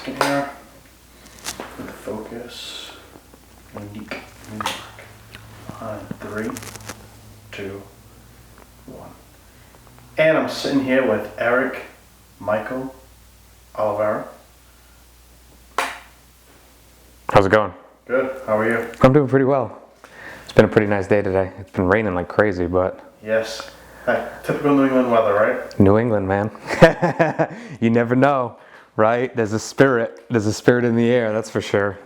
second here. With focus. Unique. On 3, 2, 1. And I'm sitting here with Eric Michael Oliveira. How's it going? Good. How are you? I'm doing pretty well. It's been a pretty nice day today. It's been raining like crazy, but... Yes. Hey, typical New England weather, right? New England, man. You never know, right? There's a spirit in the air, that's for sure.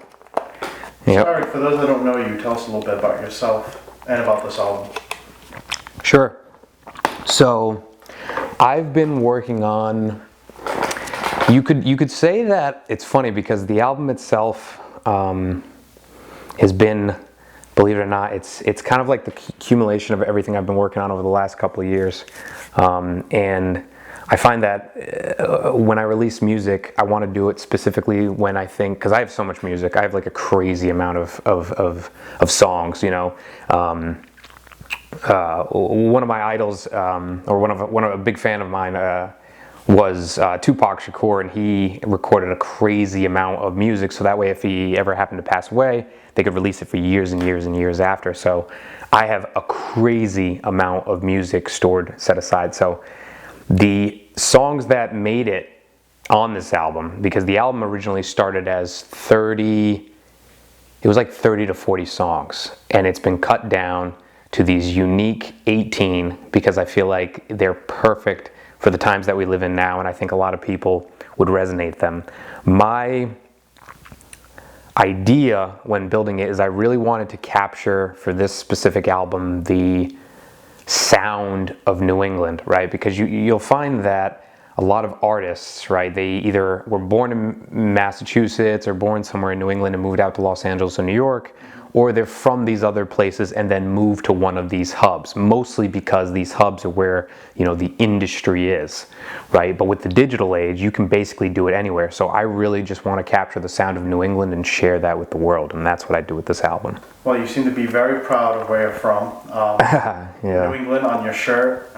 Yep. Sorry, for those that don't know you, tell us a little bit about yourself and about this album. Sure. So, I've been working on... You could say that it's funny because the album itself has been, believe it or not, it's kind of like the accumulation of everything I've been working on over the last couple of years. And I find that when I release music, I want to do it specifically when I think, because I have so much music, I have like a crazy amount of songs, you know. One of my idols, or one of a big fan of mine, was Tupac Shakur, and he recorded a crazy amount of music, so that way if he ever happened to pass away, they could release it for years and years and years after. So I have a crazy amount of music stored, set aside. So the songs that made it on this album, because the album originally started as 30 to 40 songs, and it's been cut down to these unique 18 because I feel like they're perfect for the times that we live in now, and I think a lot of people would resonate them. My idea when building it is I really wanted to capture, for this specific album, the sound of New England, right? Because you'll find that a lot of artists, right, they either were born in Massachusetts or born somewhere in New England and moved out to Los Angeles or New York, or they're from these other places and then move to one of these hubs, mostly because these hubs are where, you know, the industry is, right? But with the digital age, you can basically do it anywhere. So I really just want to capture the sound of New England and share that with the world, and that's what I do with this album. Well, you seem to be very proud of where you're from. Yeah. New England on your shirt.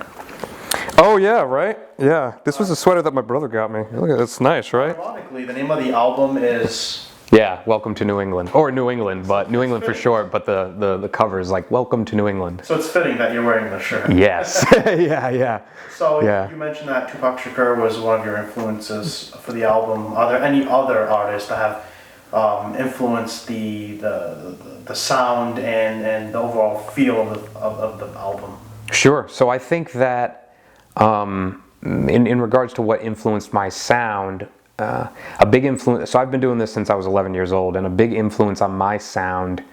Oh yeah, right? Yeah. This was a sweater that my brother got me. Look at it, it's nice, right? Ironically, the name of the album is... Yeah, Welcome to New England. Or New England, but New England for short, but the cover is like, Welcome to New England. So it's fitting that you're wearing the shirt. Yes. Yeah. So yeah. You mentioned that Tupac Shakur was one of your influences for the album. Are there any other artists that have influenced the sound and the overall feel of the album? Sure. So I think that in regards to what influenced my sound, a big influence, so I've been doing this since I was 11 years old, and a big influence on my sound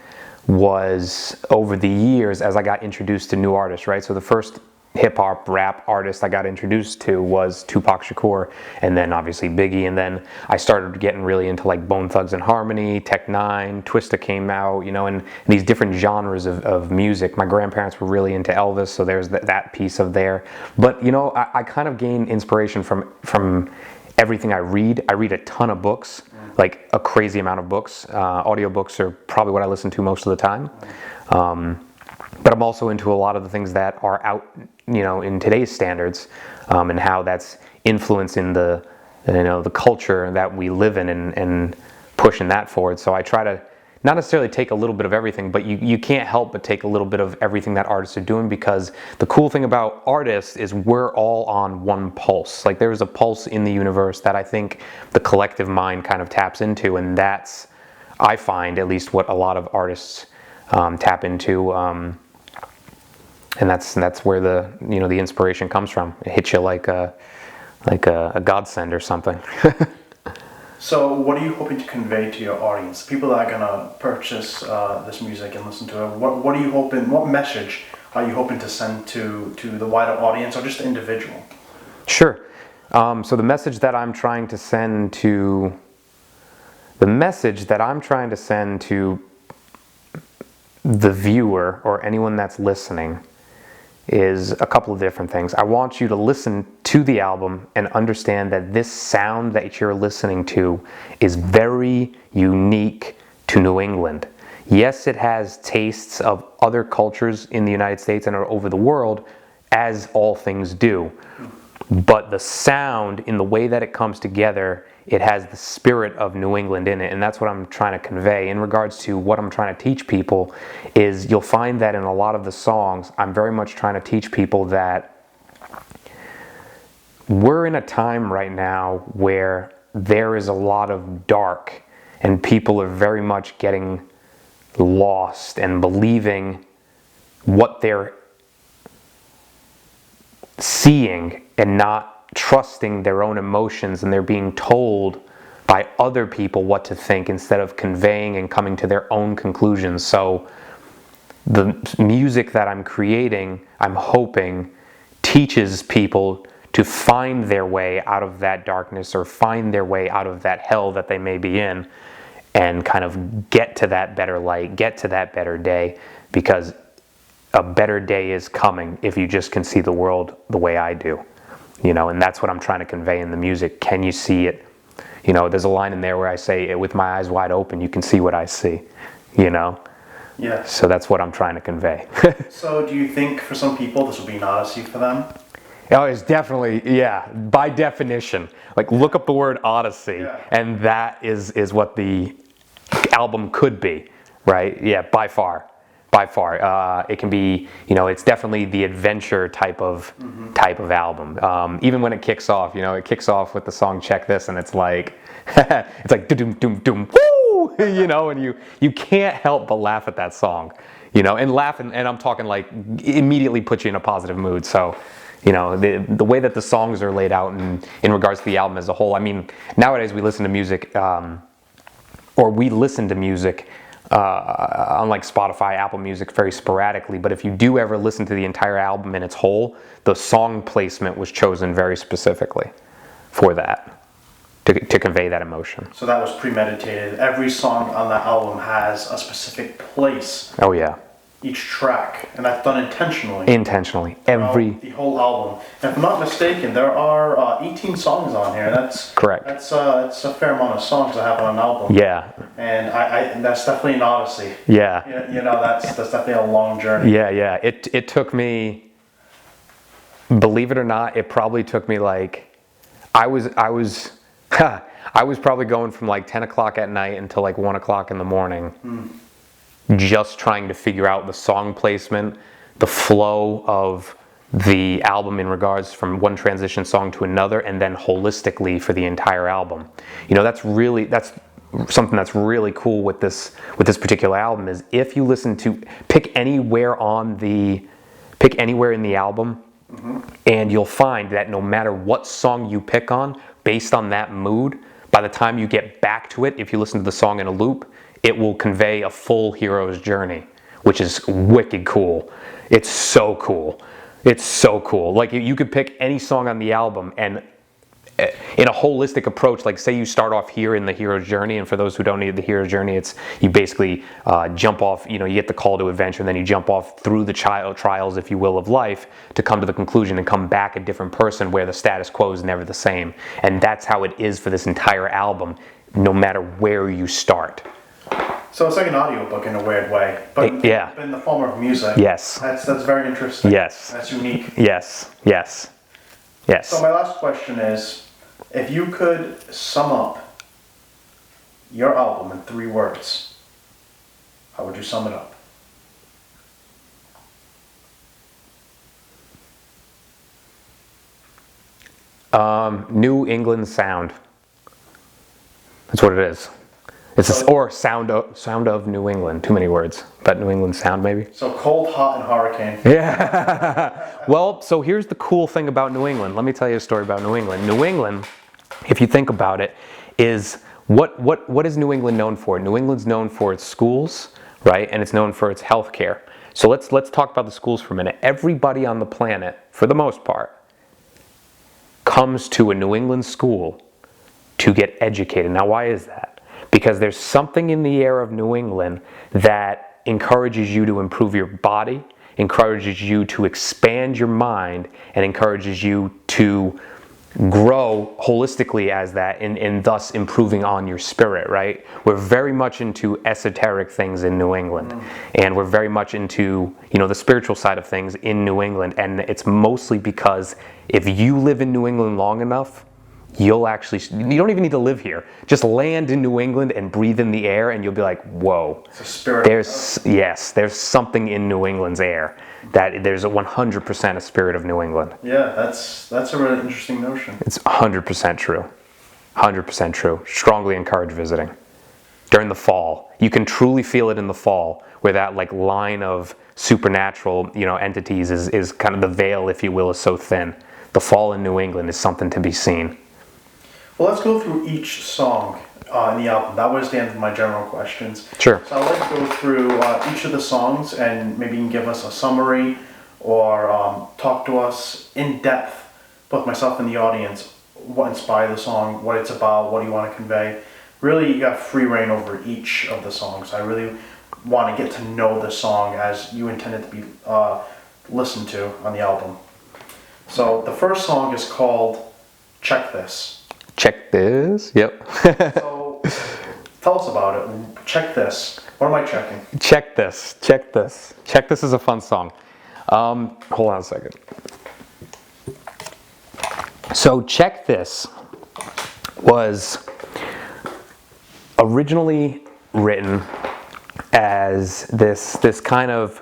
was over the years as I got introduced to new artists, right? So the first hip-hop rap artist I got introduced to was Tupac Shakur, and then obviously Biggie, and then I started getting really into like Bone Thugs and Harmony, Tech Nine, Twista came out, you know, and these different genres of music. My grandparents were really into Elvis, so there's that piece of there. But, you know, I kind of gained inspiration from everything I read. I read a ton of books, like a crazy amount of books. Audiobooks are probably what I listen to most of the time. But I'm also into a lot of the things that are out, you know, in today's standards, and how that's influencing the culture that we live in and pushing that forward. So I try to not necessarily take a little bit of everything, but you can't help but take a little bit of everything that artists are doing, because the cool thing about artists is we're all on one pulse. Like there's a pulse in the universe that I think the collective mind kind of taps into, and that's, I find, at least what a lot of artists tap into, and that's where the inspiration comes from. It hits you like a godsend or something. So what are you hoping to convey to your audience, people that are going to purchase this music and listen to it? What are you hoping, what message are you hoping to send to the wider audience, or just the individual? Sure. So the message that I'm trying to send to the viewer or anyone that's listening is a couple of different things. I want you to listen to the album and understand that this sound that you're listening to is very unique to New England. Yes, it has tastes of other cultures in the United States and over the world, as all things do. but the sound, in the way that it comes together, it has the spirit of New England in it, and that's what I'm trying to convey. In regards to what I'm trying to teach people, is you'll find that in a lot of the songs, I'm very much trying to teach people that we're in a time right now where there is a lot of dark, and people are very much getting lost and believing what they're seeing and not trusting their own emotions, and they're being told by other people what to think instead of conveying and coming to their own conclusions. So the music that I'm creating, I'm hoping, teaches people to find their way out of that darkness, or find their way out of that hell that they may be in, and kind of get to that better light, get to that better day, because a better day is coming if you just can see the world the way I do. And that's what I'm trying to convey in the music. Can you see it? There's a line in there where I say, with my eyes wide open, you can see what I see, Yeah. So that's what I'm trying to convey. So do you think for some people this will be an odyssey for them? Oh, it's definitely, yeah, by definition. Like, look up the word odyssey, and that is what the album could be, right? Yeah, by far. It can be, it's definitely the adventure type of album. Even when it kicks off, it kicks off with the song "Check This," and it's like doom doom doom woo, and you can't help but laugh at that song, and laugh, and I'm talking like immediately puts you in a positive mood. So, the way that the songs are laid out in regards to the album as a whole. I mean, nowadays we listen to music, unlike Spotify, Apple Music, very sporadically. But if you do ever listen to the entire album in its whole, the song placement was chosen very specifically for that, to convey that emotion. So that was premeditated. Every song on that album has a specific place. Oh yeah. Each track, and that's done intentionally. The whole album. And if I'm not mistaken, there are 18 songs on here. That's correct. It's a fair amount of songs to have on an album. Yeah. And that's definitely an odyssey. Yeah. That's definitely a long journey. Yeah. It took me, believe it or not, it probably took me like, I was probably going from like 10 o'clock at night until like 1 o'clock in the morning. Just trying to figure out the song placement, the flow of the album in regards from one transition song to another, and then holistically for the entire album. That's something that's really cool with this particular album, is if you listen to, pick anywhere in the album, and you'll find that no matter what song you pick on, based on that mood, by the time you get back to it, if you listen to the song in a loop, it will convey a full hero's journey, which is wicked cool. It's so cool. Like, you could pick any song on the album, and in a holistic approach, like say you start off here in the hero's journey, and for those who don't need the hero's journey, it's you basically jump off, you get the call to adventure, and then you jump off through the trials, if you will, of life, to come to the conclusion and come back a different person, where the status quo is never the same. And that's how it is for this entire album, no matter where you start. So it's like an audiobook in a weird way, but in the form of music. Yes. That's very interesting. Yes. That's unique. Yes. So my last question is, if you could sum up your album in 3 words, how would you sum it up? New England sound. That's what it is. Or sound of New England. Too many words, but New England sound maybe. So cold, hot, and hurricane. Yeah. Well, so here's the cool thing about New England. Let me tell you a story about New England. New England, if you think about it, is what is New England known for? New England's known for its schools, right? And it's known for its healthcare. So let's talk about the schools for a minute. Everybody on the planet, for the most part, comes to a New England school to get educated. Now, why is that? Because there's something in the air of New England that encourages you to improve your body, encourages you to expand your mind, and encourages you to grow holistically as that, and thus improving on your spirit, right? We're very much into esoteric things in New England, and we're very much into, the spiritual side of things in New England, and it's mostly because if you live in New England long enough, you don't even need to live here. Just land in New England and breathe in the air, and you'll be like, whoa. It's a spirit. There's something in New England's air, that there's a 100% a spirit of New England. Yeah, that's a really interesting notion. It's 100% true. 100% true. Strongly encourage visiting. During the fall, you can truly feel it in the fall, where that line of supernatural, entities is kind of the veil, if you will, is so thin. The fall in New England is something to be seen. Well, let's go through each song in the album. That was the end of my general questions. Sure. So I'd like to go through each of the songs, and maybe you can give us a summary or talk to us in depth, both myself and the audience, what inspired the song, what it's about, what do you want to convey. Really, you got free reign over each of the songs. I really want to get to know the song as you intended to be listened to on the album. So the first song is called Check This. Check this. Yep. So tell us about it. Check this. What am I checking? Check this. Check this. Check this is a fun song. Hold on a second. So Check This was originally written as this kind of,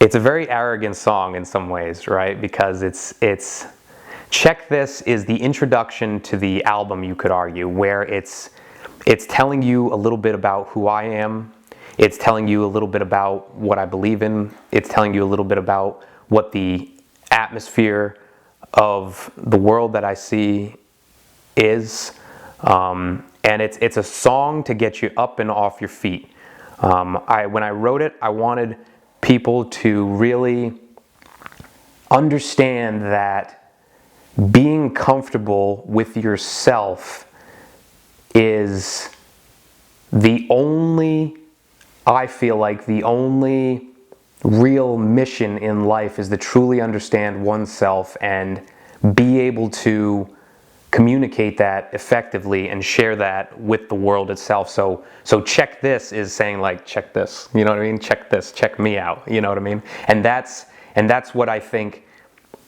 it's a very arrogant song in some ways, right? Because it's Check This is the introduction to the album, you could argue, where it's telling you a little bit about who I am. It's telling you a little bit about what I believe in. It's telling you a little bit about what the atmosphere of the world that I see is. And it's a song to get you up and off your feet. When I wrote it, I wanted people to really understand that being comfortable with yourself is I feel like the only real mission in life is to truly understand oneself and be able to communicate that effectively and share that with the world itself. So check this is saying check this, you know what I mean? Check this, check me out, you know what I mean? And that's what I think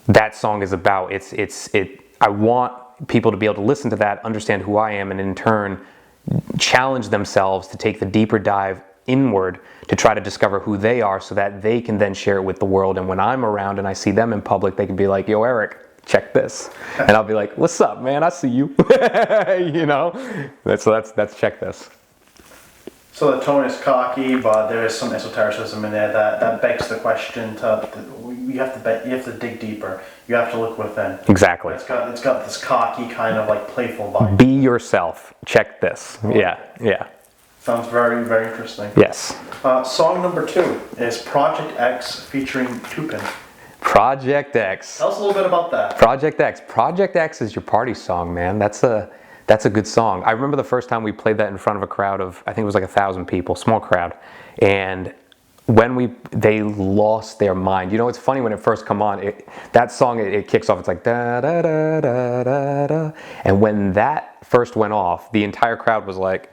that song is about. I want people to be able to listen to that, understand who I am, and in turn challenge themselves to take the deeper dive inward to try to discover who they are, so that they can then share it with the world. And when I'm around and I see them in public, they can be like, yo, Eric, check this. And I'll be like, what's up, man? I see you. That's Check This. So the tone is cocky, but there is some esotericism in there that begs the question you have to dig deeper. You have to look within. Exactly. It's got this cocky kind of playful vibe. Be yourself. Check this. Yeah. Sounds very, very interesting. Yes. Song number 2 is Project X featuring Toupin. Project X. Tell us a little bit about that. Project X. Project X is your party song, man. That's a good song. I remember the first time we played that in front of a crowd of, I think it was 1,000 people, small crowd. And when they lost their mind. It's funny when it first come on, that song, it kicks off, it's like da da da da da da. And when that first went off, the entire crowd was like,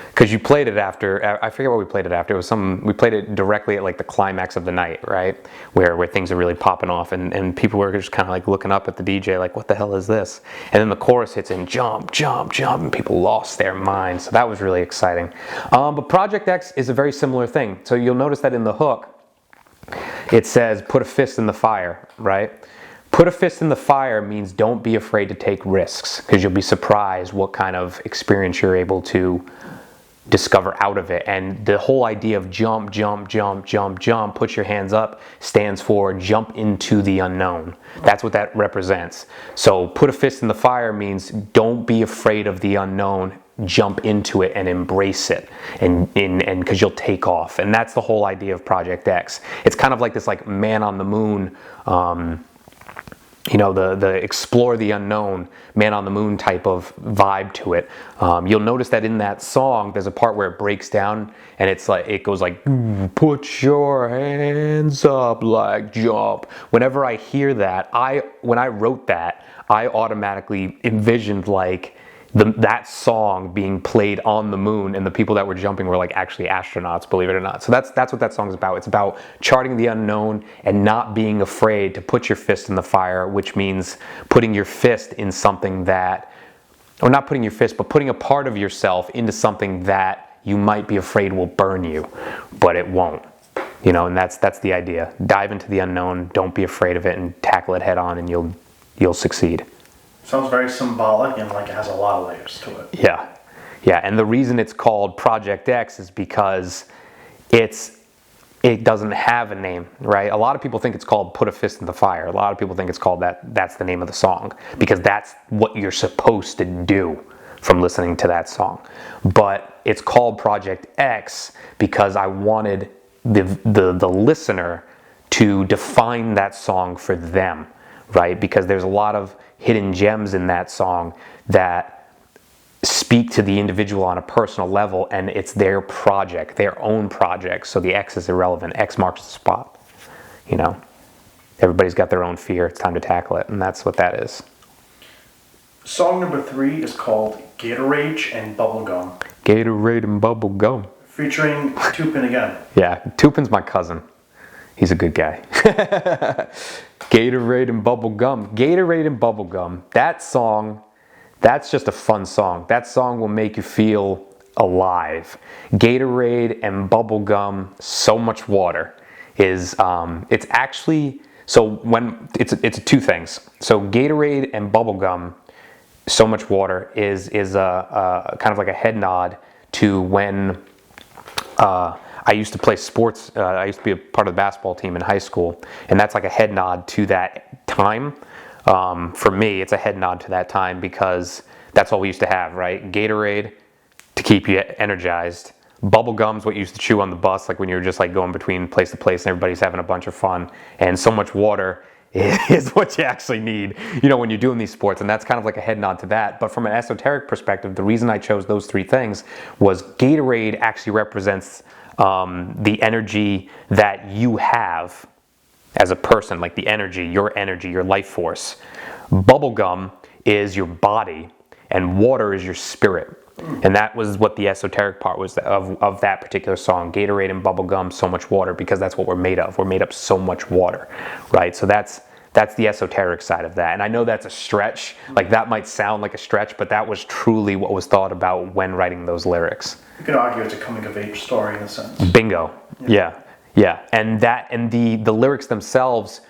because you played it after, I forget what we played it after. It was we played it directly at the climax of the night, right? Where things are really popping off, and people were just kind of looking up at the DJ like, what the hell is this? And then the chorus hits in, jump, jump, jump, and people lost their minds. So that was really exciting. But Project X is a very similar thing. So you'll notice that in the hook, it says, put a fist in the fire, right? Put a fist in the fire means don't be afraid to take risks, because you'll be surprised what kind of experience you're able to discover out of it. And the whole idea of jump, jump, jump, jump, jump, put your hands up, stands for jump into the unknown. That's what that represents. So put a fist in the fire means don't be afraid of the unknown, jump into it and embrace it, and because you'll take off. And that's the whole idea of Project X. It's kind of like this man on the moon the explore the unknown, man on the moon type of vibe to it. You'll notice that in that song, there's a part where it breaks down and it goes like, put your hands up, like jump. Whenever I hear that, when I wrote that, I automatically envisioned like that song being played on the moon, and the people that were jumping were like actually astronauts, believe it or not. So that's what that song's about. It's about charting the unknown and not being afraid to put your fist in the fire, which means putting your fist in something that, or not putting your fist, but putting a part of yourself into something that you might be afraid will burn you, but it won't. And that's the idea. Dive into the unknown, don't be afraid of it, and tackle it head on, and you'll succeed. Sounds very symbolic and like it has a lot of layers to it. Yeah, and the reason it's called Project X is because it doesn't have a name, right? A lot of people think it's called Put a Fist in the Fire. A lot of people think it's called that. That's the name of the song, because that's what you're supposed to do from listening to that song. But it's called Project X because I wanted the listener to define that song for them, right? Because there's a lot of hidden gems in that song that speak to the individual on a personal level, and it's their project, their own project. So the X is irrelevant. X marks the spot. Everybody's got their own fear. It's time to tackle it, and that's what that is. Song number 3 is called Gatorade and Bubblegum. Gatorade and Bubblegum. Featuring Toupin again. Yeah, Toupin's my cousin. He's a good guy. Gatorade and Bubblegum. Gatorade and Bubblegum. That song, that's just a fun song. That song will make you feel alive. Gatorade and Bubblegum, so much water is, it's actually, so when, it's two things. So Gatorade and Bubblegum, so much water is a kind of like a head nod to when, I used to play sports. I used to be a part of the basketball team in high school, and that's like a head nod to that time. For me, it's a head nod to that time because that's all we used to have, right? Gatorade to keep you energized. Bubblegum's what you used to chew on the bus, like when you were just like going between place to place and everybody's having a bunch of fun. And so much water is what you actually need, when you're doing these sports. And that's kind of like a head nod to that. But from an esoteric perspective, the reason I chose those three things was Gatorade actually represents the energy that you have as a person, like the energy, your life force. Bubblegum is your body, and water is your spirit. And that was what the esoteric part was of that particular song, Gatorade and Bubblegum, so much water, because that's what we're made of. We're made of so much water, right? So that's the esoteric side of that. And I know that's a stretch, like that might sound like a stretch, but that was truly what was thought about when writing those lyrics. You could argue it's a coming of age story in a sense. Bingo. Yeah. And the lyrics themselves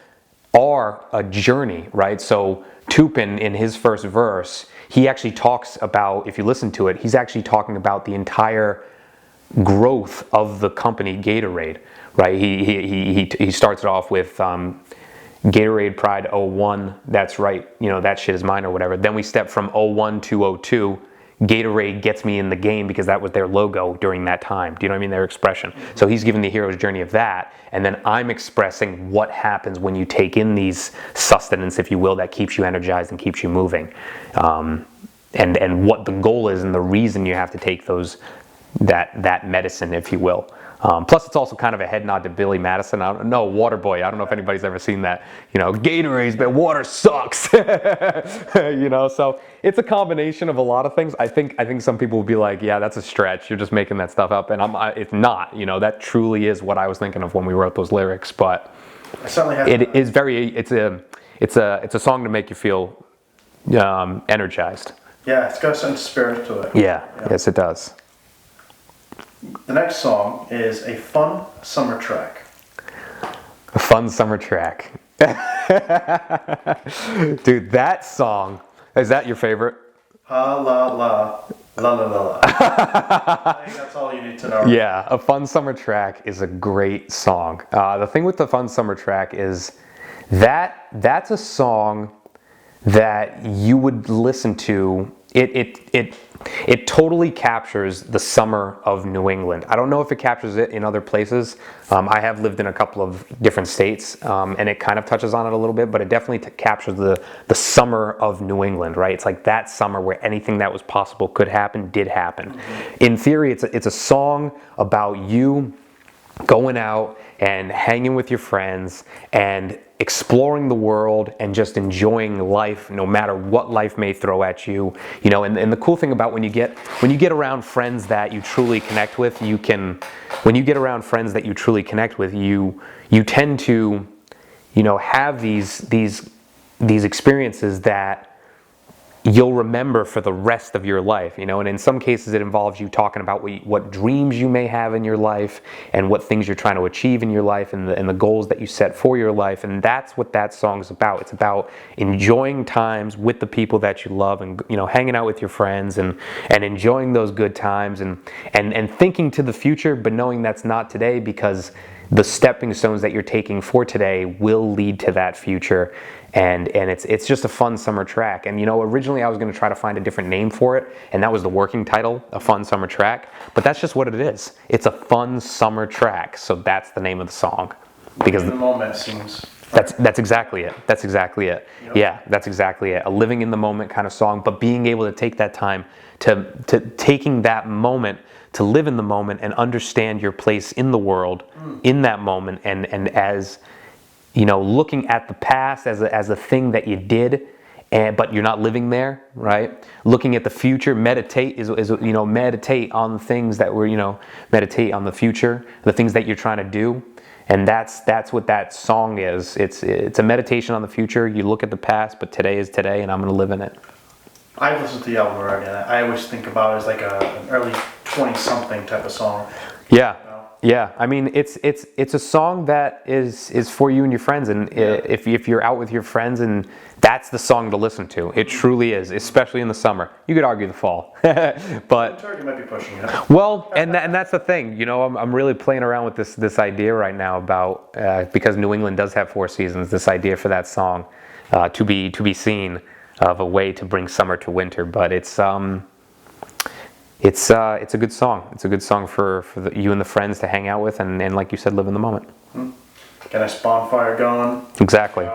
are a journey, right? So Toupin, in his first verse, he actually talks about, if you listen to it, he's actually talking about the entire growth of the company Gatorade, right? He starts it off with Gatorade Pride 01, that's right, that shit is mine or whatever. Then we step from 01 to 02. Gatorade gets me in the game because that was their logo during that time. Do you know what I mean? Their expression. So he's giving the hero's journey of that. And then I'm expressing what happens when you take in these sustenance, if you will, that keeps you energized and keeps you moving. And what the goal is and the reason you have to take that medicine, if you will. Plus, it's also kind of a head nod to Billy Madison. I don't know, Waterboy. I don't know if anybody's ever seen that. Gatorade's, but water sucks. So it's a combination of a lot of things. I think some people will be like, yeah, that's a stretch. You're just making that stuff up, and it's not. That truly is what I was thinking of when we wrote those lyrics. But it is very. It's a song to make you feel energized. Yeah, it's got some spirit to it. Yeah. Yes, it does. The next song is a fun summer track. A fun summer track. Dude, that song, is that your favorite? La la la, la la la la. I think that's all you need to know. Yeah, a fun summer track is a great song. The thing with the fun summer track is that's a song that you would listen to. it totally captures the summer of New England. I don't know if it captures it in other places. I have lived in a couple of different states, and it kind of touches on it a little bit, but it definitely captures the summer of New England, right? It's like that summer where anything that was possible could happen, did happen. In theory, it's a song about you going out and hanging with your friends and exploring the world and just enjoying life no matter what life may throw at you. You know, and the cool thing about when you get around friends that you truly connect with, you tend to, you know, have these experiences that you'll remember for the rest of your life, you know, and in some cases it involves you talking about what dreams you may have in your life and what things you're trying to achieve in your life and the goals that you set for your life, and that's what that song's about. It's about enjoying times with the people that you love and, you know, hanging out with your friends and enjoying those good times and thinking to the future, but knowing that's not today because the stepping stones that you're taking for today will lead to that future. And it's just a fun summer track. And, you know, originally I was going to try to find a different name for it, and that was the working title, A Fun Summer Track. But that's just what it is. It's a fun summer track, so that's the name of the song. Because the moment seems... That's exactly it. That's exactly it. Yep. Yeah, that's exactly it. A living in the moment kind of song, but being able to take that time to taking that moment to live in the moment and understand your place in the world in that moment, and as, you know, looking at the past as a thing that you did, but you're not living there, right? Looking at the future, meditate is you know, meditate on the things that were, you know, meditate on the future, the things that you're trying to do, and that's what that song is. It's a meditation on the future. You look at the past, but today is today, and I'm going to live in it. I've listened to the album already, and I always think about it as like an early 20-something type of song. Yeah. Yeah, I mean, it's a song that is for you and your friends, and if you're out with your friends, and that's the song to listen to. It truly is, especially in the summer. You could argue the fall, but You might be pushing it. Well, and that's the thing. You know, I'm really playing around with this idea right now about because New England does have 4 seasons. This idea for that song to be seen of a way to bring summer to winter, but it's a good song. It's a good song for you and the friends to hang out with and like you said, live in the moment. Get a bonfire going. Exactly.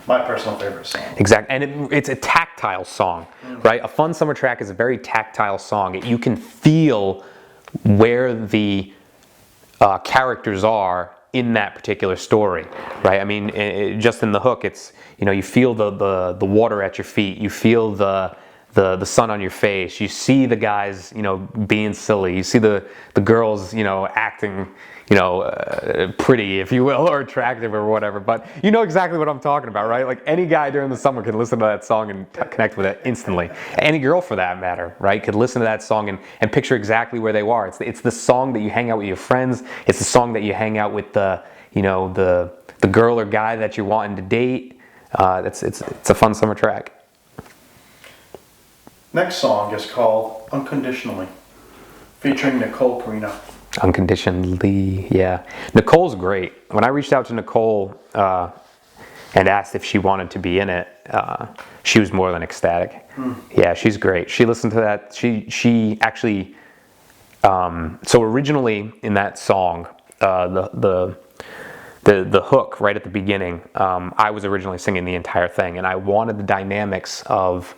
My personal favorite song. Exactly. And it's a tactile song, right? A fun summer track is a very tactile song. You can feel where the characters are in that particular story, right? I mean, just in the hook, it's, you know, you feel the water at your feet. You feel the sun on your face. You see the guys, you know, being silly. You see the girls, you know, acting, you know, pretty, if you will, or attractive or whatever. But you know exactly what I'm talking about, right? Like any guy during the summer can listen to that song and connect with it instantly. Any girl, for that matter, right, could listen to that song and picture exactly where they are. It's the song that you hang out with your friends. It's the song that you hang out with the girl or guy that you're wanting to date. It's a fun summer track. Next song is called Unconditionally, featuring Nicole Carino. Unconditionally, yeah. Nicole's great. When I reached out to Nicole and asked if she wanted to be in it, she was more than ecstatic. Yeah, she's great. She listened to that. She actually, so originally in that song, the hook right at the beginning, I was originally singing the entire thing, and I wanted the dynamics of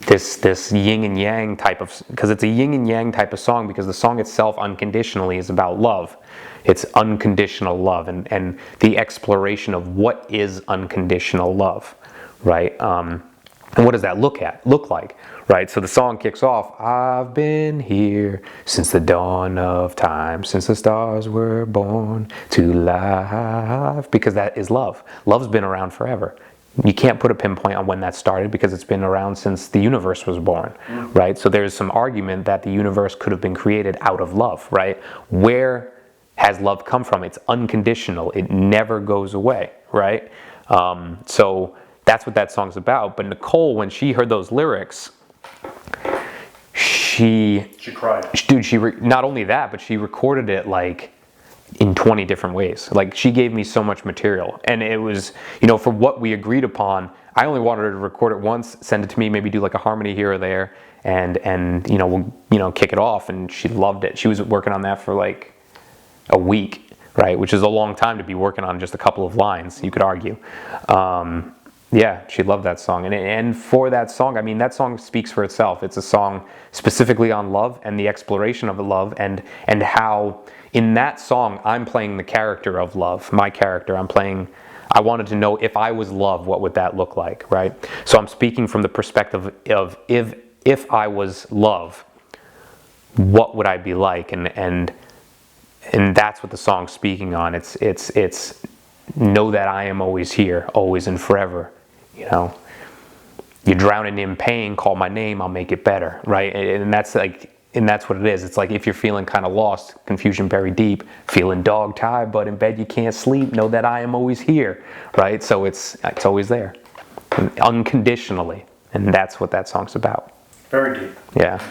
this yin and yang type of, because it's a yin and yang type of song, because the song itself, Unconditionally, is about love. It's unconditional love and the exploration of what is unconditional love, right? And what does that look like, right? So the song kicks off, I've been here since the dawn of time, since the stars were born to life, because that is love. Love's been around forever. You can't put a pinpoint on when that started because it's been around since the universe was born, right? So there's some argument that the universe could have been created out of love, right? Where has love come from? It's unconditional. It never goes away, right? So that's what that song's about. But Nicole, when she heard those lyrics, she cried. Dude, not only that, but she recorded it like in 20 different ways. Like, she gave me so much material, and it was, you know, for what we agreed upon, I only wanted her to record it once, send it to me, maybe do like a harmony here or there, and we'll kick it off. And she loved it. She was working on that for like a week, right? Which is a long time to be working on just a couple of lines, you could argue. Yeah, she loved that song. And for that song, I mean, that song speaks for itself. It's a song specifically on love and the exploration of love, and how in that song I'm playing the character of love, my character. I wanted to know if I was love, what would that look like, right? So I'm speaking from the perspective of if I was love, what would I be like? And that's what the song's speaking on. It's know that I am always here, always and forever. You're drowning in pain, call my name, I'll make it better, right? And that's what it is. It's like if you're feeling kind of lost, confusion buried deep, feeling dog-tired, but in bed you can't sleep, know that I am always here, right? So it's always there, unconditionally, and that's what that song's about. Very deep. Yeah.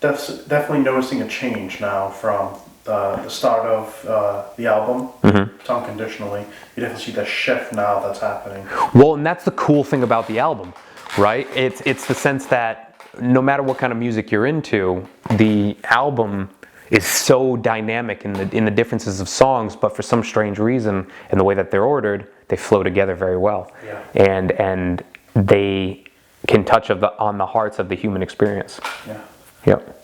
Definitely noticing a change now from the start of the album to Unconditionally. You definitely see the shift now that's happening. Well, and that's the cool thing about the album, right? It's the sense that no matter what kind of music you're into, the album is so dynamic in the differences of songs, but for some strange reason, in the way that they're ordered, they flow together very well. Yeah. And they can touch on the hearts of the human experience. Yeah. Yep.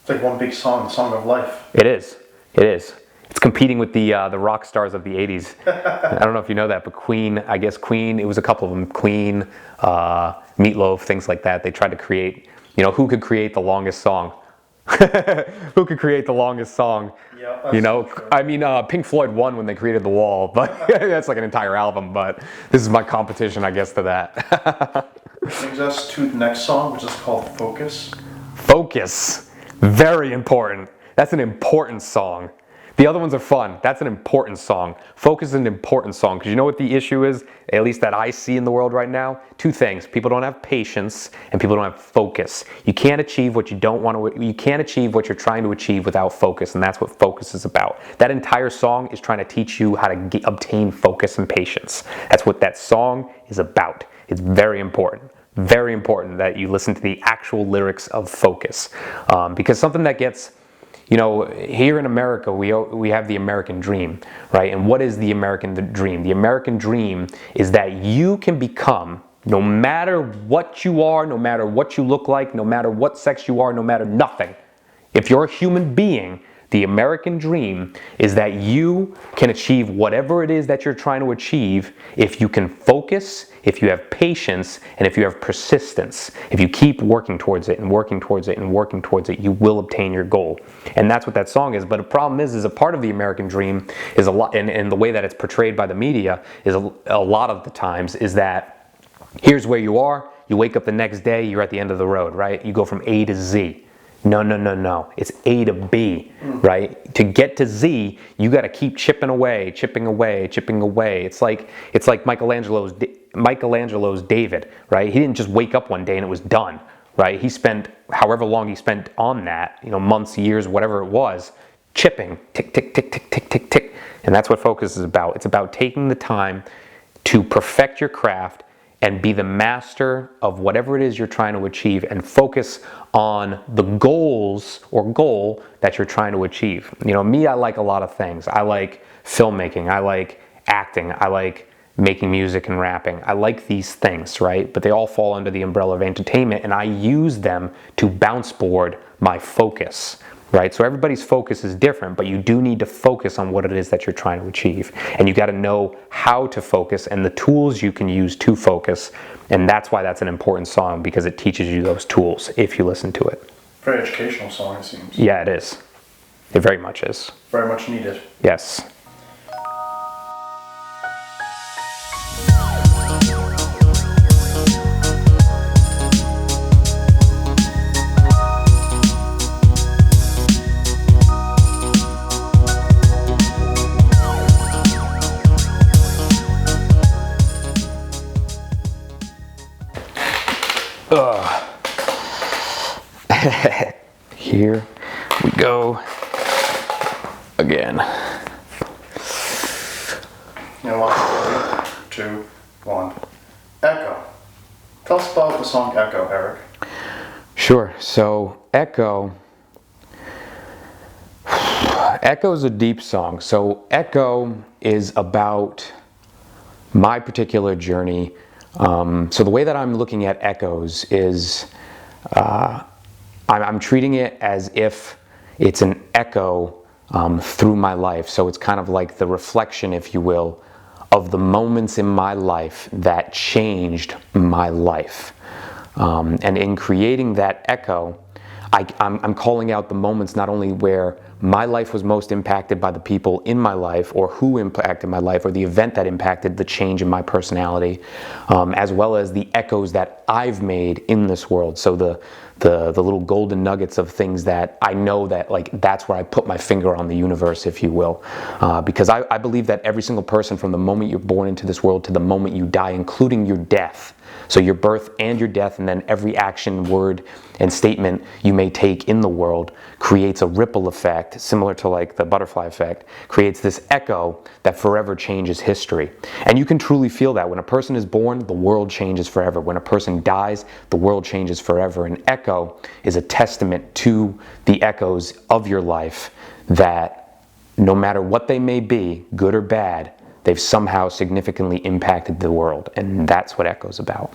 It's like one big song, the song of life. It is. It's competing with the rock stars of the 80s. I don't know if you know that, but Queen, it was a couple of them, Queen, Meatloaf, things like that. They tried to create, who could create the longest song? Who could create the longest song? Yeah, I mean, Pink Floyd won when they created The Wall, but that's like an entire album, but this is my competition, I guess, to that. Brings us to the next song, which is called Focus. Focus. Very important. That's an important song. The other ones are fun. That's an important song. Focus is an important song, because you know what the issue is, at least that I see in the world right now? Two things. People don't have patience, and people don't have focus. You can't achieve what you don't want to, you can't achieve what you're trying to achieve without focus, and that's what focus is about. That entire song is trying to teach you how to obtain focus and patience. That's what that song is about. It's very important. Very important that you listen to the actual lyrics of Focus, because something that gets, here in America, we have the American dream, right? And what is the American dream? The American dream is that you can become, no matter what you are, no matter what you look like, no matter what sex you are, no matter nothing. If you're a human being, the American dream is that you can achieve whatever it is that you're trying to achieve if you can focus, if you have patience, and if you have persistence. If you keep working towards it and working towards it and working towards it, you will obtain your goal. And that's what that song is. But the problem is a part of the American dream is a lot, and the way that it's portrayed by the media is a lot of the times is that here's where you are, you wake up the next day, you're at the end of the road, right? You go from A to Z. No. It's A to B, right? To get to Z, you got to keep chipping away. It's like Michelangelo's David, right? He didn't just wake up one day and it was done, right? He spent however long he spent on that, months, years, whatever it was, chipping, tick, tick, tick, tick, tick, tick, tick. And that's what focus is about. It's about taking the time to perfect your craft and be the master of whatever it is you're trying to achieve, and focus on the goal that you're trying to achieve. Me, I like a lot of things. I like filmmaking, I like acting, I like making music and rapping. I like these things, right? But they all fall under the umbrella of entertainment, and I use them to bounce board my focus. Right? So everybody's focus is different, but you do need to focus on what it is that you're trying to achieve. And you got to know how to focus and the tools you can use to focus. And that's why that's an important song, because it teaches you those tools if you listen to it. Very educational song, it seems. Yeah, it is. It very much is. Very much needed. Yes. Here we go again. What? 3, 2, 1. Echo. Tell us about the song Echo, Eric. Sure. So Echo is a deep song. So Echo is about my particular journey. So the way that I'm looking at echoes is I'm treating it as if it's an echo through my life. So it's kind of like the reflection, if you will, of the moments in my life that changed my life. And in creating that echo, I'm calling out the moments not only where my life was most impacted by the people in my life, or who impacted my life, or the event that impacted the change in my personality, as well as the echoes that I've made in this world. So the little golden nuggets of things that I know that, like, that's where I put my finger on the universe, if you will. Because I believe that every single person, from the moment you're born into this world to the moment you die, including your death, so your birth and your death, and then every action, word, and statement you may take in the world creates a ripple effect, similar to like the butterfly effect, creates this echo that forever changes history. And you can truly feel that. When a person is born, the world changes forever. When a person dies, the world changes forever. An echo is a testament to the echoes of your life, that no matter what they may be, good or bad, they've somehow significantly impacted the world, and that's what Echo's about.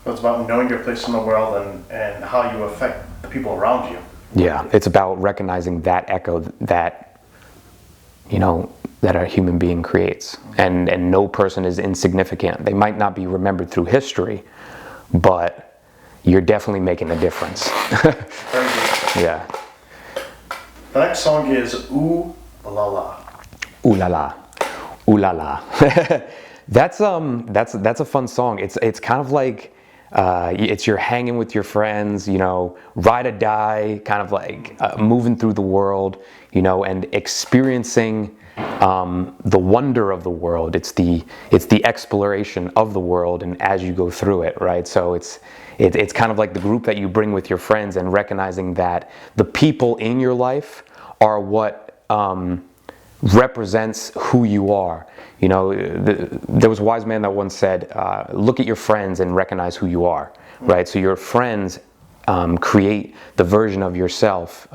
So it's about knowing your place in the world and how you affect the people around you. Yeah, it's about recognizing that echo that, you know, that a human being creates. And no person is insignificant. They might not be remembered through history, but you're definitely making a difference. Very good. Yeah. The next song is Ooh La La. Ooh La La. Ooh La La. That's a fun song. It's kind of like it's you're hanging with your friends, you know, ride or die, kind of like moving through the world, you know, and experiencing the wonder of the world. It's the exploration of the world, and as you go through it, right? So it's kind of like the group that you bring with your friends, and recognizing that the people in your life are what represents who you are. You know, there was a wise man that once said, look at your friends and recognize who you are, right? So your friends create the version of yourself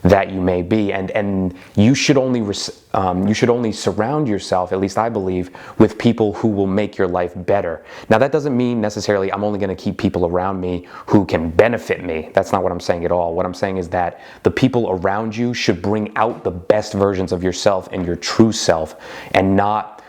that you may be, and you should only surround yourself, at least I believe, with people who will make your life better. Now that doesn't mean necessarily I'm only going to keep people around me who can benefit me. That's not what I'm saying at all. What I'm saying is that the people around you should bring out the best versions of yourself and your true self, and not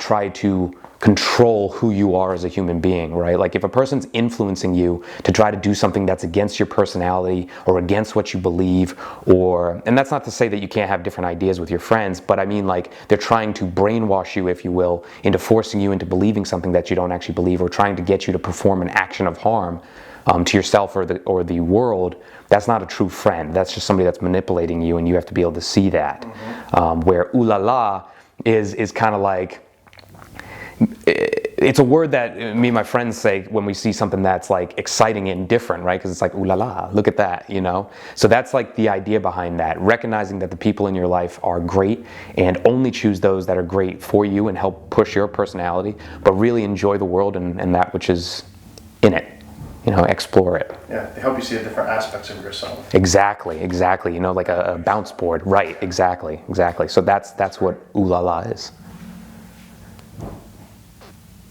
try to control who you are as a human being, right? Like if a person's influencing you to try to do something that's against your personality or against what you believe, and that's not to say that you can't have different ideas with your friends, but I mean, like, they're trying to brainwash you, if you will, into forcing you into believing something that you don't actually believe, or trying to get you to perform an action of harm to yourself or the world. That's not a true friend. That's just somebody that's manipulating you, and you have to be able to see that. Mm-hmm. Where ooh la la is kind of like, it's a word that me and my friends say when we see something that's like exciting and different, right? Because it's like, ooh la la, look at that, you know? So that's like the idea behind that, recognizing that the people in your life are great, and only choose those that are great for you and help push your personality, but really enjoy the world and that which is in it. You know, explore it. Yeah, they help you see the different aspects of yourself. Exactly. You know, like a bounce board. Right, exactly. So that's what ooh la la is.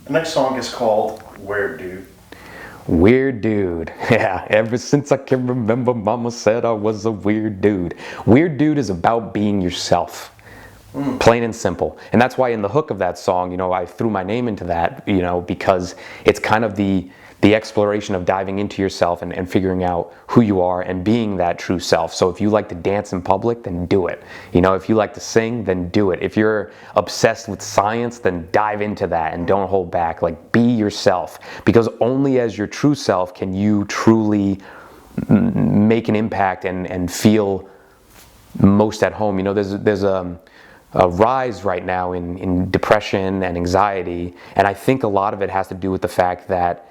The next song is called Weird Dude. Weird dude. Yeah, ever since I can remember, mama said I was a weird dude. Weird dude is about being yourself. Plain and simple. And that's why in the hook of that song, you know, I threw my name into that, you know, because it's kind of the exploration of diving into yourself and figuring out who you are and being that true self. So if you like to dance in public, then do it. You know, if you like to sing, then do it. If you're obsessed with science, then dive into that and don't hold back. Like, be yourself, because only as your true self can you truly make an impact and feel most at home. You know, there's a rise right now in depression and anxiety, and I think a lot of it has to do with the fact that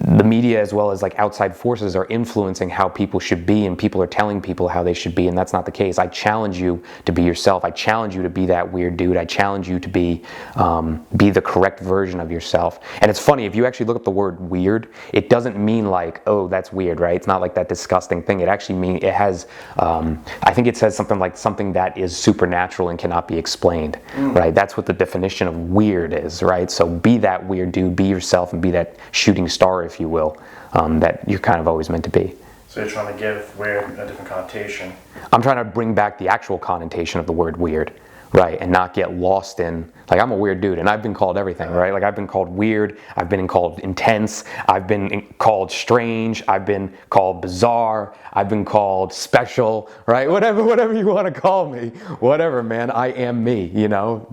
the media as well as like outside forces are influencing how people should be, and people are telling people how they should be, and that's not the case. I challenge you to be yourself. I challenge you to be that weird dude. I challenge you to be the correct version of yourself. And it's funny, if you actually look up the word weird, it doesn't mean like, oh, that's weird, right? It's not like that disgusting thing. It actually means, it has, I think it says something like something that is supernatural and cannot be explained, right? That's what the definition of weird is, right? So be that weird dude, be yourself, and be that shooting star, if you will, that you're kind of always meant to be. So you're trying to give weird a different connotation. I'm trying to bring back the actual connotation of the word weird, right? And not get lost in, like, I'm a weird dude, and I've been called everything, right? Like, I've been called weird, I've been called intense, I've been called strange, I've been called bizarre, I've been called special, right? Whatever you want to call me, whatever, man. I am me, you know?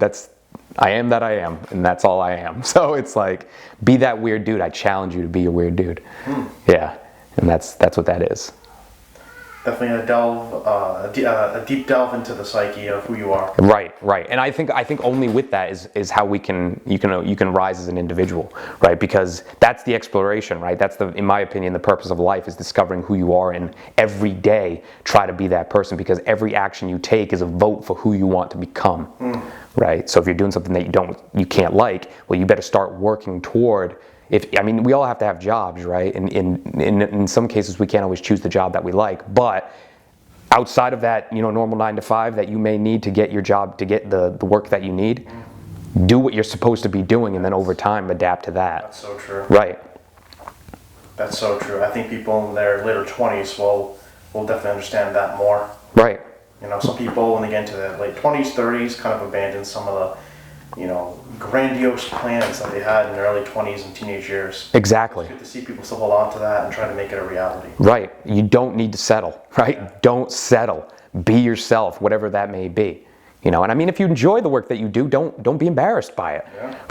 I am that I am, and that's all I am. So it's like, be that weird dude. I challenge you to be a weird dude. Yeah, and that's what that is. Definitely a deep delve into the psyche of who you are. Right. And I think only with that is how you can rise as an individual, right? Because that's the exploration, right? That's in my opinion, the purpose of life is discovering who you are, and every day try to be that person, because every action you take is a vote for who you want to become, right? So if you're doing something that you can't like, well, you better start working toward. We all have to have jobs, right? And in some cases, we can't always choose the job that we like. But outside of that, normal 9 to 5 that you may need to get your job, to get the work that you need, do what you're supposed to be doing, and then over time, adapt to that. That's so true. Right. That's so true. I think people in their later 20s will definitely understand that more. Right. Some people, when they get into their late 20s, 30s, kind of abandon some of the grandiose plans that they had in their early 20s and teenage years. Exactly. It's good to see people still hold on to that and try to make it a reality. Right. You don't need to settle, right? Yeah. Don't settle. Be yourself, whatever that may be. And if you enjoy the work that you do, don't be embarrassed by it,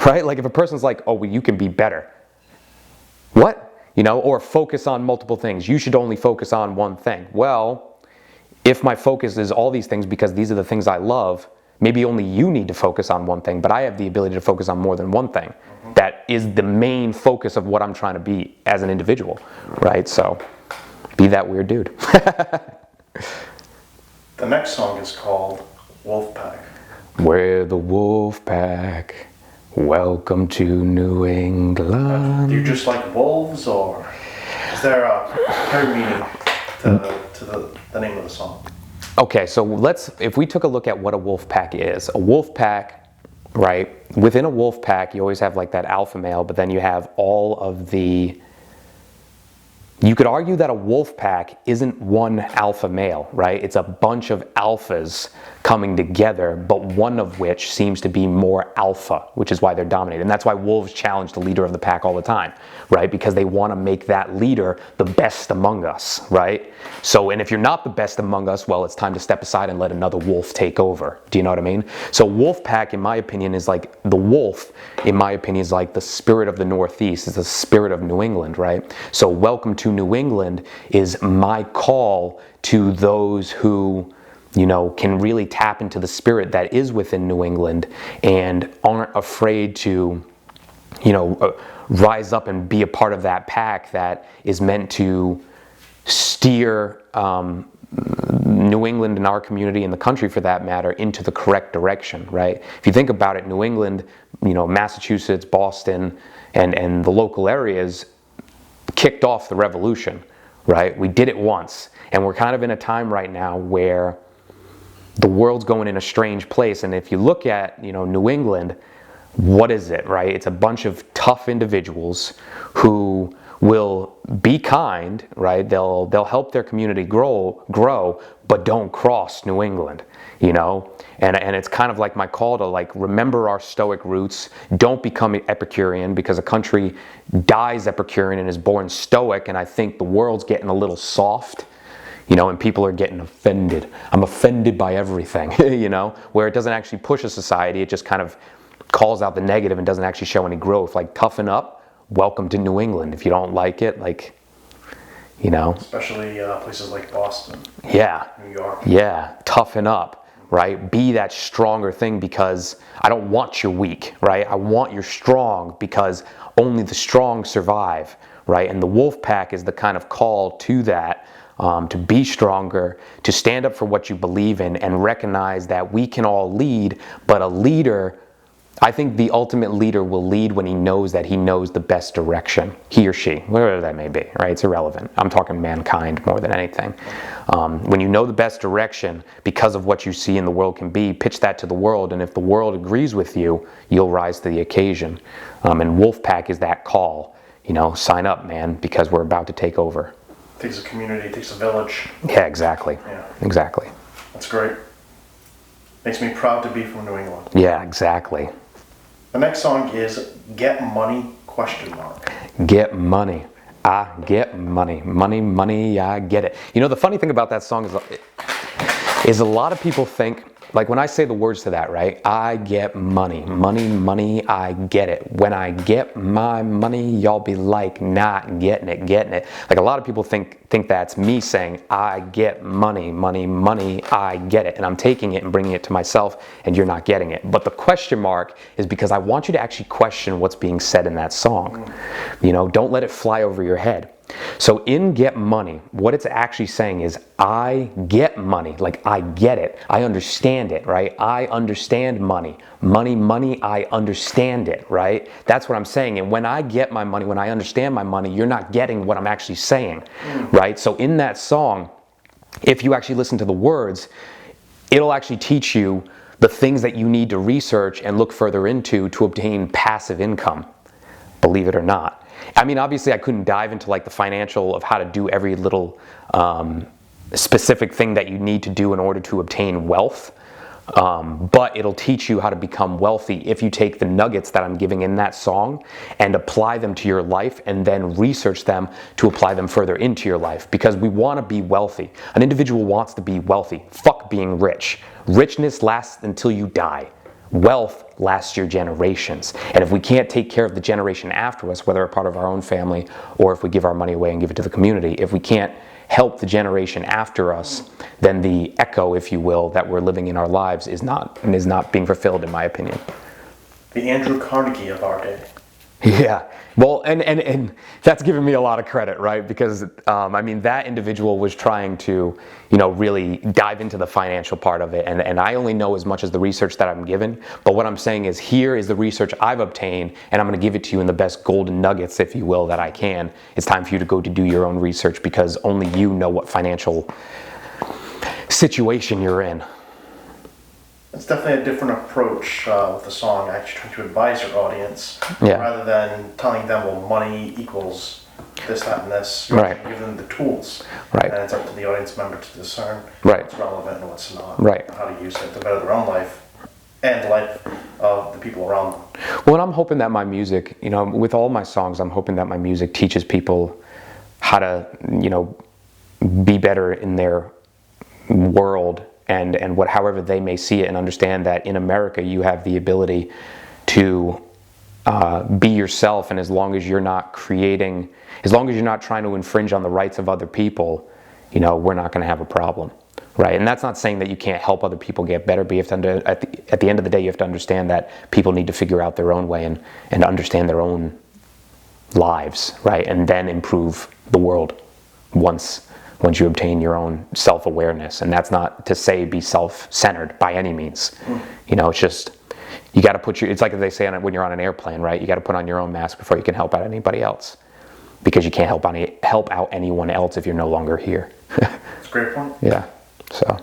right? Like if a person's like, oh, well, you can be better. What? Or focus on multiple things. You should only focus on one thing. Well, if my focus is all these things because these are the things I love, maybe only you need to focus on one thing, but I have the ability to focus on more than one thing. That is the main focus of what I'm trying to be as an individual, right? So, be that weird dude. The next song is called Wolfpack. We're the Wolfpack. Welcome to New England. Do you just like wolves, or is there a higher meaning to the name of the song? Okay, so if we took a look at what a wolf pack is. A wolf pack, right? Within a wolf pack, you always have like that alpha male, but then you have all of the... You could argue that a wolf pack isn't one alpha male, right? It's a bunch of alphas coming together, but one of which seems to be more alpha, which is why they're dominated. And that's why wolves challenge the leader of the pack all the time, right? Because they want to make that leader the best among us, right? So, and if you're not the best among us, well, it's time to step aside and let another wolf take over. Do you know what I mean? So wolf pack, in my opinion, is like the wolf, in my opinion, is like the spirit of the Northeast. It's the spirit of New England, right? So welcome to New England is my call to those who, can really tap into the spirit that is within New England and aren't afraid to, rise up and be a part of that pack that is meant to steer New England and our community and the country, for that matter, into the correct direction, right? If you think about it, New England, Massachusetts, Boston, and the local areas kicked off the revolution, right? We did it once, and we're kind of in a time right now where the world's going in a strange place. And if you look at, New England, what is it, right? It's a bunch of tough individuals who will be kind, right? They'll help their community grow, but don't cross New England, And it's kind of like my call to remember our Stoic roots. Don't become Epicurean, because a country dies Epicurean and is born Stoic, and I think the world's getting a little soft, and people are getting offended. I'm offended by everything, where it doesn't actually push a society. It just kind of calls out the negative and doesn't actually show any growth. Like, toughen up. Welcome to New England. If you don't like it, Especially places like Boston. Yeah. New York. Yeah. Toughen up, right? Be that stronger thing, because I don't want you weak, right? I want you strong, because only the strong survive, right? And the Wolfpack is the kind of call to that, to be stronger, to stand up for what you believe in, and recognize that we can all lead, but a leader, I think the ultimate leader will lead when he knows that he knows the best direction, he or she, whatever that may be, right? It's irrelevant. I'm talking mankind more than anything. When you know the best direction because of what you see in the world can be, pitch that to the world, and if the world agrees with you, you'll rise to the occasion. And Wolfpack is that call, you know, sign up, man, because we're about to take over. It takes a community, it takes a village. Yeah, exactly. Yeah. Exactly. That's great. Makes me proud to be from New England. Yeah, exactly. The next song is Get Money, ? Get money. I get money. Money, money, I get it. You know, the funny thing about that song is a lot of people think, like when I say the words to that, right? I get money. Money, money, I get it. When I get my money, y'all be like, not getting it, getting it. Like a lot of people think that's me saying, I get money, money, money, I get it. And I'm taking it and bringing it to myself, and you're not getting it. But the question mark is because I want you to actually question what's being said in that song. You know, don't let it fly over your head. So in Get Money, what it's actually saying is, I get money, like I get it, I understand it, right? I understand money. Money, money, I understand it, right? That's what I'm saying. And when I get my money, when I understand my money, you're not getting what I'm actually saying, right? So in that song, if you actually listen to the words, it'll actually teach you the things that you need to research and look further into to obtain passive income, believe it or not. I mean, obviously I couldn't dive into like the financial of how to do every little specific thing that you need to do in order to obtain wealth. But it'll teach you how to become wealthy if you take the nuggets that I'm giving in that song and apply them to your life, and then research them to apply them further into your life. Because we want to be wealthy. An individual wants to be wealthy. Fuck being rich. Richness lasts until you die. Wealth lasts your generations. And if we can't take care of the generation after us, whether a part of our own family or if we give our money away and give it to the community, if we can't help the generation after us, then the echo, if you will, that we're living in our lives is not being fulfilled, in my opinion. The Andrew Carnegie of our day. Yeah, well, and that's given me a lot of credit, right? Because I mean, that individual was trying to, you know, really dive into the financial part of it, and I only know as much as the research that I'm given. But what I'm saying is, here is the research I've obtained, and I'm going to give it to you in the best golden nuggets, if you will, that I can. It's time for you to go to do your own research, because only you know what financial situation you're in. It's definitely a different approach with the song, actually trying to advise your audience, rather than telling them, well, money equals this, that, and this. Right. Give them the tools. Right. And it's up to the audience member to discern what's relevant and what's not. Right. How to use it to better their own life and the life of the people around them. Well, and I'm hoping that my music, you know, with all my songs, I'm hoping that my music teaches people how to, you know, be better in their world, and however they may see it, and understand that in America you have the ability to be yourself, and as long as you're not trying to infringe on the rights of other people, you know, we're not going to have a problem, right? And that's not saying that you can't help other people get better, but you have to at the end of the day, you have to understand that people need to figure out their own way and understand their own lives, right? And then improve the world once you obtain your own self-awareness. And that's not to say be self-centered by any means. You know, it's just, you got to it's like they say when you're on an airplane, right? You got to put on your own mask before you can help out anybody else, because you can't help out anyone else if you're no longer here. That's a great point. Yeah, so.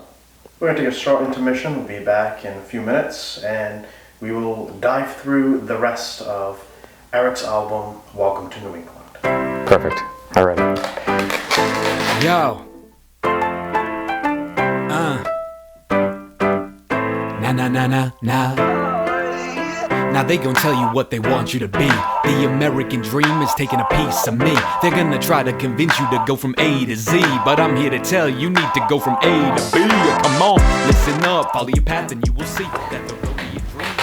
We're going to take a short intermission. We'll be back in a few minutes, and we will dive through the rest of Eric's album, Welcome to New England. Perfect. All right. Yo. Nah. Now they gon' tell you what they want you to be. The American dream is taking a piece of me. They're gonna try to convince you to go from A to Z, but I'm here to tell you need to go from A to B. Come on, listen up, follow your path and you will see that the road to your dream.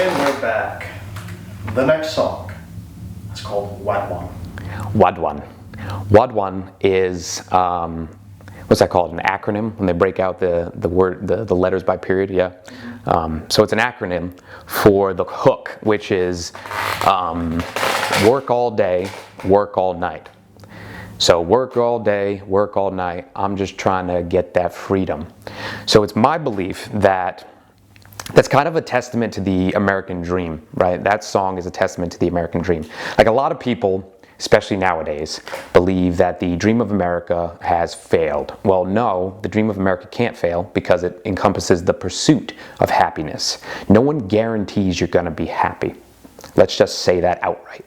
And we're back. The next song is called WADWAN. WADWAN. WADWAN is what's that called? An acronym when they break out the letters by period. Yeah. So it's an acronym for the hook, which is work all day, work all night. So work all day, work all night. I'm just trying to get that freedom. So it's my belief that that's kind of a testament to the American dream, right? That song is a testament to the American dream. Like a lot of people, especially nowadays, believe that the dream of America has failed. Well, no, the dream of America can't fail because it encompasses the pursuit of happiness. No one guarantees you're going to be happy. Let's just say that outright.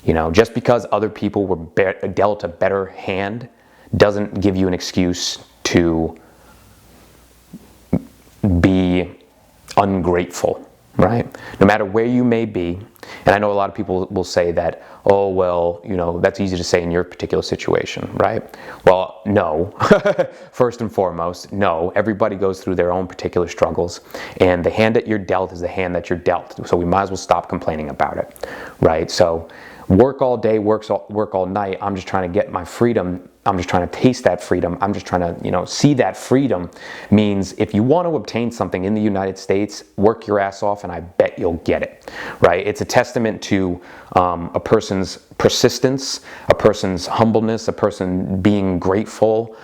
You know, just because other people were dealt a better hand doesn't give you an excuse to be ungrateful, right? No matter where you may be, and I know a lot of people will say that, oh, well, you know, that's easy to say in your particular situation, right? Well, no. First and foremost, no. Everybody goes through their own particular struggles, and the hand that you're dealt is the hand that you're dealt. So we might as well stop complaining about it, right? So work all day, work all night. I'm just trying to get my freedom. I'm just trying to taste that freedom. I'm just trying to, you know, see that freedom means if you want to obtain something in the United States, work your ass off and I bet you'll get it, right? It's a testament to a person's persistence, a person's humbleness, a person being grateful,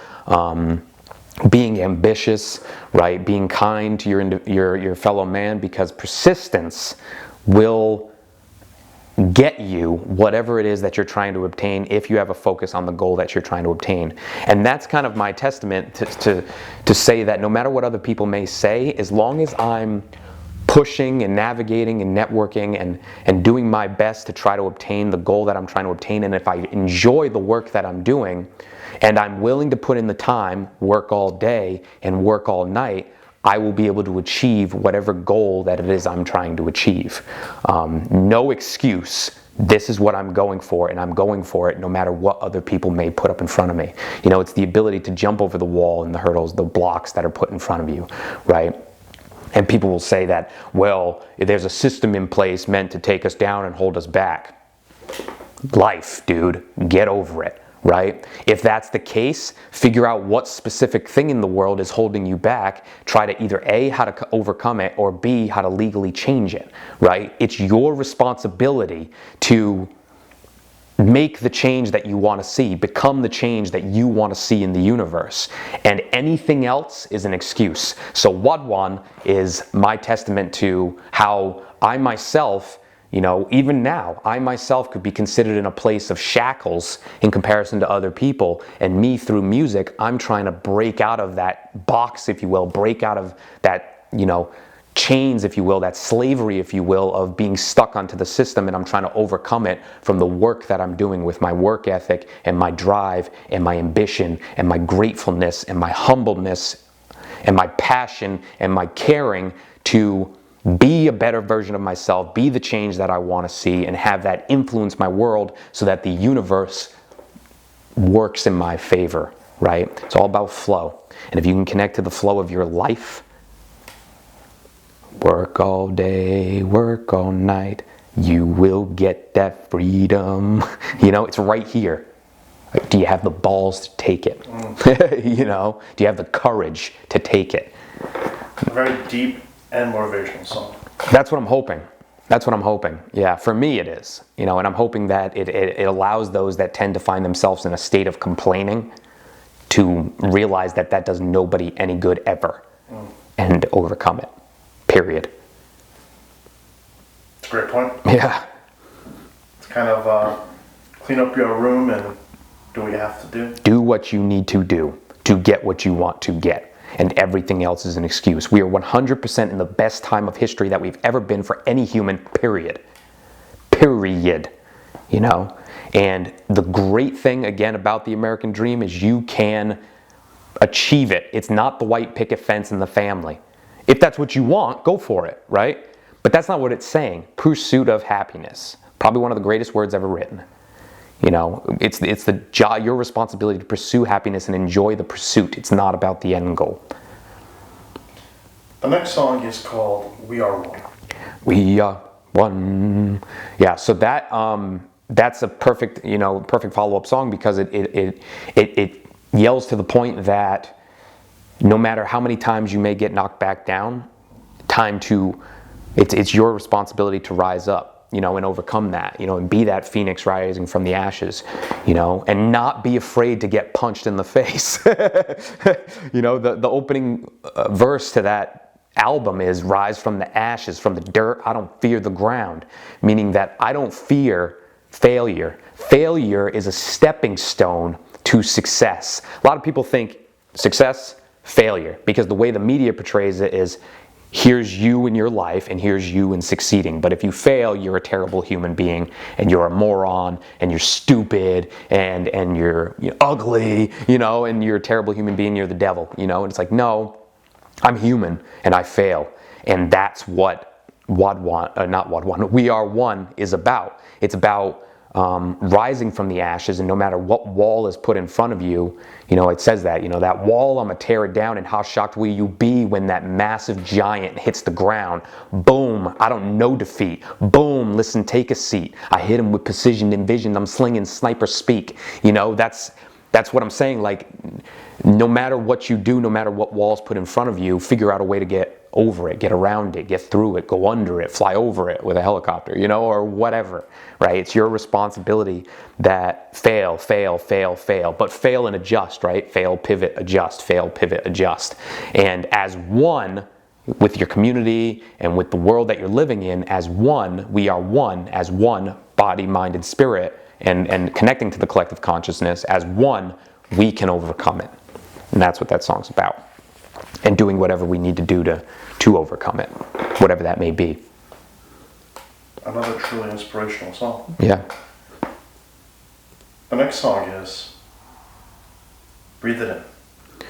being ambitious, right? Being kind to your fellow man, because persistence will get you whatever it is that you're trying to obtain if you have a focus on the goal that you're trying to obtain. And that's kind of my testament to say that no matter what other people may say, as long as I'm pushing and navigating and networking and doing my best to try to obtain the goal that I'm trying to obtain, and if I enjoy the work that I'm doing and I'm willing to put in the time, work all day and work all night, I will be able to achieve whatever goal that it is I'm trying to achieve. No excuse. This is what I'm going for, and I'm going for it no matter what other people may put up in front of me. You know, it's the ability to jump over the wall and the hurdles, the blocks that are put in front of you, right? And people will say that, well, there's a system in place meant to take us down and hold us back. Life, dude, get over it. Right? If that's the case, figure out what specific thing in the world is holding you back. Try to either A, how to overcome it, or B, how to legally change it, right? It's your responsibility to make the change that you want to see, become the change that you want to see in the universe. And anything else is an excuse. So WADWAN is my testament to how I myself, you know, even now, I myself could be considered in a place of shackles in comparison to other people. And me, through music, I'm trying to break out of that box, if you will, break out of that, you know, chains, if you will, that slavery, if you will, of being stuck onto the system. And I'm trying to overcome it from the work that I'm doing with my work ethic and my drive and my ambition and my gratefulness and my humbleness and my passion and my caring to be a better version of myself, be the change that I want to see, and have that influence my world so that the universe works in my favor, right? It's all about flow. And if you can connect to the flow of your life, work all day, work all night, you will get that freedom. You know, it's right here. Like, do you have the balls to take it? You know, do you have the courage to take it? A very deep and motivational song. That's what I'm hoping. That's what I'm hoping. Yeah, for me it is. You know, and I'm hoping that it allows those that tend to find themselves in a state of complaining to realize that that does nobody any good ever and overcome it. Period. It's a great point. Yeah. It's kind of clean up your room and do what you have to do. Do what you need to do to get what you want to get. And everything else is an excuse. We are 100% in the best time of history that we've ever been for any human, period. Period. You know? And the great thing, again, about the American dream is you can achieve it. It's not the white picket fence in the family. If that's what you want, go for it, right? But that's not what it's saying. Pursuit of happiness. Probably one of the greatest words ever written. You know, it's the job, your responsibility to pursue happiness and enjoy the pursuit. It's not about the end goal. The next song is called "We Are One." We are one. Yeah, so that that's a perfect, you know, perfect follow-up song because it yells to the point that no matter how many times you may get knocked back down, it's your responsibility to rise up, and overcome that, and be that phoenix rising from the ashes, and not be afraid to get punched in the face. The opening verse to that album is rise from the ashes, from the dirt, I don't fear the ground, meaning that I don't fear failure. Failure is a stepping stone to success. A lot of people think success, failure, because the way the media portrays it is here's you in your life and here's you in succeeding. But if you fail, you're a terrible human being and you're a moron and you're stupid and you're ugly, and you're a terrible human being, you're the devil, and it's like, no, I'm human and I fail. And that's what WADWAN, We Are One is about. It's about rising from the ashes, and no matter what wall is put in front of you, it says that, that wall, I'm gonna tear it down, and how shocked will you be when that massive giant hits the ground? Boom, I don't know defeat. Boom, listen, take a seat. I hit him with precision and vision, I'm slinging sniper speak. That's what I'm saying, like, no matter what you do, no matter what walls put in front of you, figure out a way to get over it, get around it, get through it, go under it, fly over it with a helicopter, or whatever, right? It's your responsibility that fail, but fail and adjust, right? Fail, pivot, adjust. And as one, with your community and with the world that you're living in, as one, we are one, as one body, mind, and spirit, and connecting to the collective consciousness, as one, we can overcome it. And that's what that song's about. And doing whatever we need to do to overcome it, whatever that may be. Another truly inspirational song. Yeah. The next song is Breathe It In.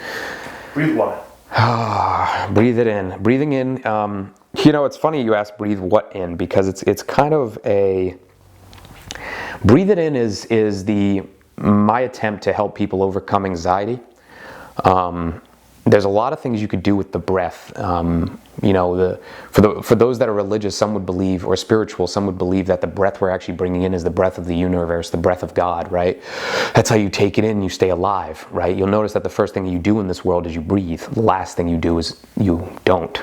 Breathe what in? Breathe it in. Breathing in, it's funny you ask breathe what in, because it's kind of a... Breathe it in is my attempt to help people overcome anxiety. There's a lot of things you could do with the breath. For those that are religious, some would believe, or spiritual, some would believe that the breath we're actually bringing in is the breath of the universe, the breath of God, right? That's how you take it in, you stay alive, right? You'll notice that the first thing you do in this world is you breathe. The last thing you do is you don't,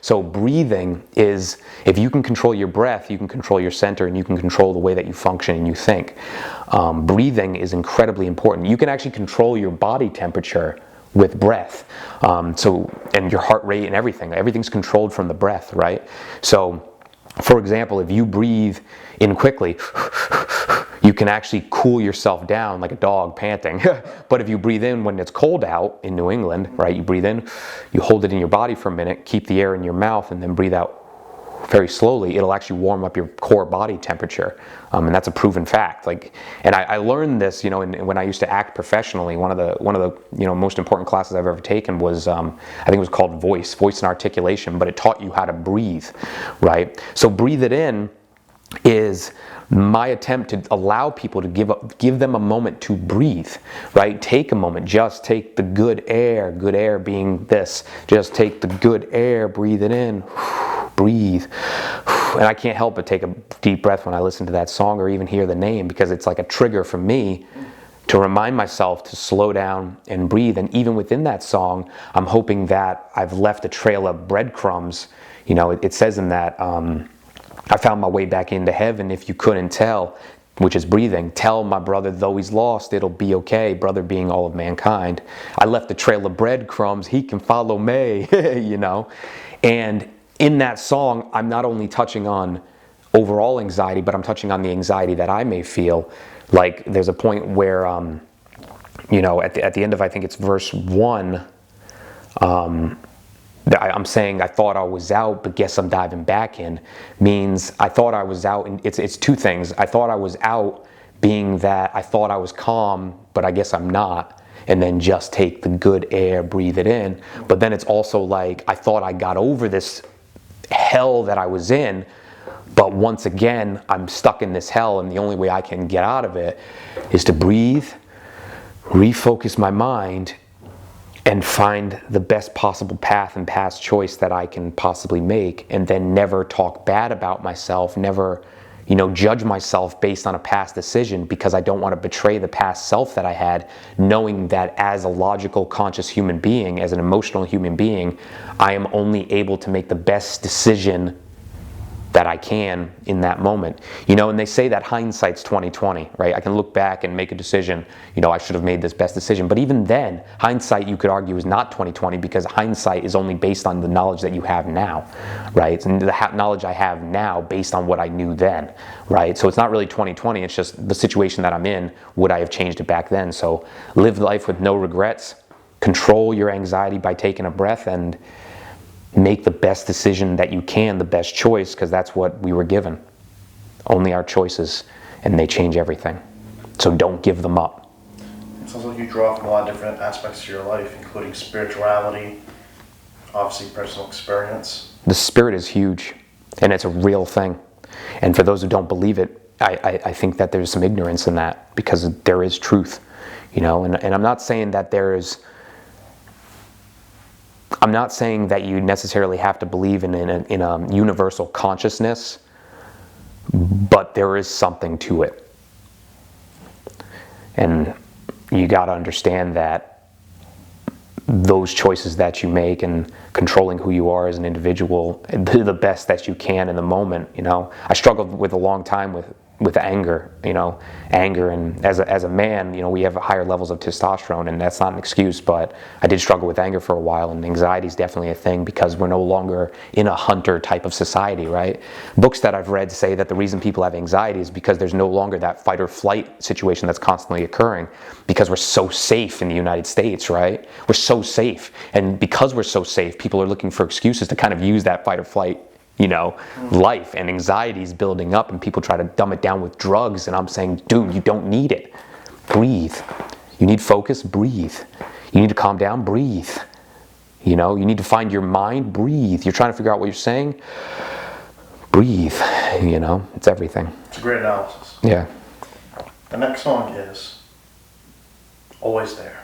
So breathing is, if you can control your breath, you can control your center, and you can control the way that you function and you think. Breathing is incredibly important. You can actually control your body temperature with breath, and your heart rate and everything's controlled from the breath, right? So, for example, if you breathe in quickly, you can actually cool yourself down like a dog panting. But if you breathe in when it's cold out in New England, right, you breathe in, you hold it in your body for a minute, keep the air in your mouth, and then breathe out very slowly. It'll actually warm up your core body temperature, and that's a proven fact. And I learned this, when I used to act professionally. One of the most important classes I've ever taken was, I think it was called voice and articulation, but it taught you how to breathe, right? So breathe it in is my attempt to allow people to give them a moment to breathe, right? Take a moment, just take the good air being this, just take the good air, breathe it in, breathe. And I can't help but take a deep breath when I listen to that song or even hear the name, because it's like a trigger for me to remind myself to slow down and breathe. And even within that song, I'm hoping that I've left a trail of breadcrumbs. It says in that, I found my way back into heaven, if you couldn't tell, which is breathing. Tell my brother, though he's lost, it'll be okay. Brother being all of mankind. I left a trail of breadcrumbs, he can follow me, And in that song, I'm not only touching on overall anxiety, but I'm touching on the anxiety that I may feel. Like, there's a point where, at the end of, I think it's verse 1, I'm saying I thought I was out, but guess I'm diving back in, means I thought I was out, and it's two things. I thought I was out, being that I thought I was calm, but I guess I'm not, and then just take the good air, breathe it in. But then it's also like, I thought I got over this hell that I was in, but once again, I'm stuck in this hell, and the only way I can get out of it is to breathe, refocus my mind, and find the best possible path and past choice that I can possibly make, and then never talk bad about myself, never judge myself based on a past decision, because I don't want to betray the past self that I had, knowing that as a logical, conscious human being, as an emotional human being, I am only able to make the best decision that I can in that moment. And they say that hindsight's 20/20, right? I can look back and make a decision, I should have made this best decision. But even then, hindsight, you could argue, is not 20/20, because hindsight is only based on the knowledge that you have now, right? And the knowledge I have now based on what I knew then, right? So it's not really 20/20, it's just the situation that I'm in, would I have changed it back then? So live life with no regrets, control your anxiety by taking a breath, and make the best decision that you can, the best choice, because that's what we were given. Only our choices, and they change everything. So don't give them up. It sounds like you draw from a lot of different aspects of your life, including spirituality, obviously personal experience. The spirit is huge, and it's a real thing. And for those who don't believe it, I think that there's some ignorance in that, because there is truth, and I'm not saying that I'm not saying that you necessarily have to believe in a universal consciousness, but there is something to it. And you got to understand that those choices that you make and controlling who you are as an individual, do the best that you can in the moment. I struggled with a long time with anger, and as a man, we have higher levels of testosterone, and that's not an excuse, but I did struggle with anger for a while, and anxiety is definitely a thing, because we're no longer in a hunter type of society, right? Books that I've read say that the reason people have anxiety is because there's no longer that fight or flight situation that's constantly occurring, because we're so safe in the United States, right? We're so safe, and because we're so safe, people are looking for excuses to kind of use that fight or flight life, and anxiety is building up, and people try to dumb it down with drugs, and I'm saying, dude, you don't need it. Breathe. You need focus, breathe. You need to calm down, breathe. You need to find your mind, breathe. You're trying to figure out what you're saying, breathe. It's everything. It's a great analysis. Yeah. The next song is Always There.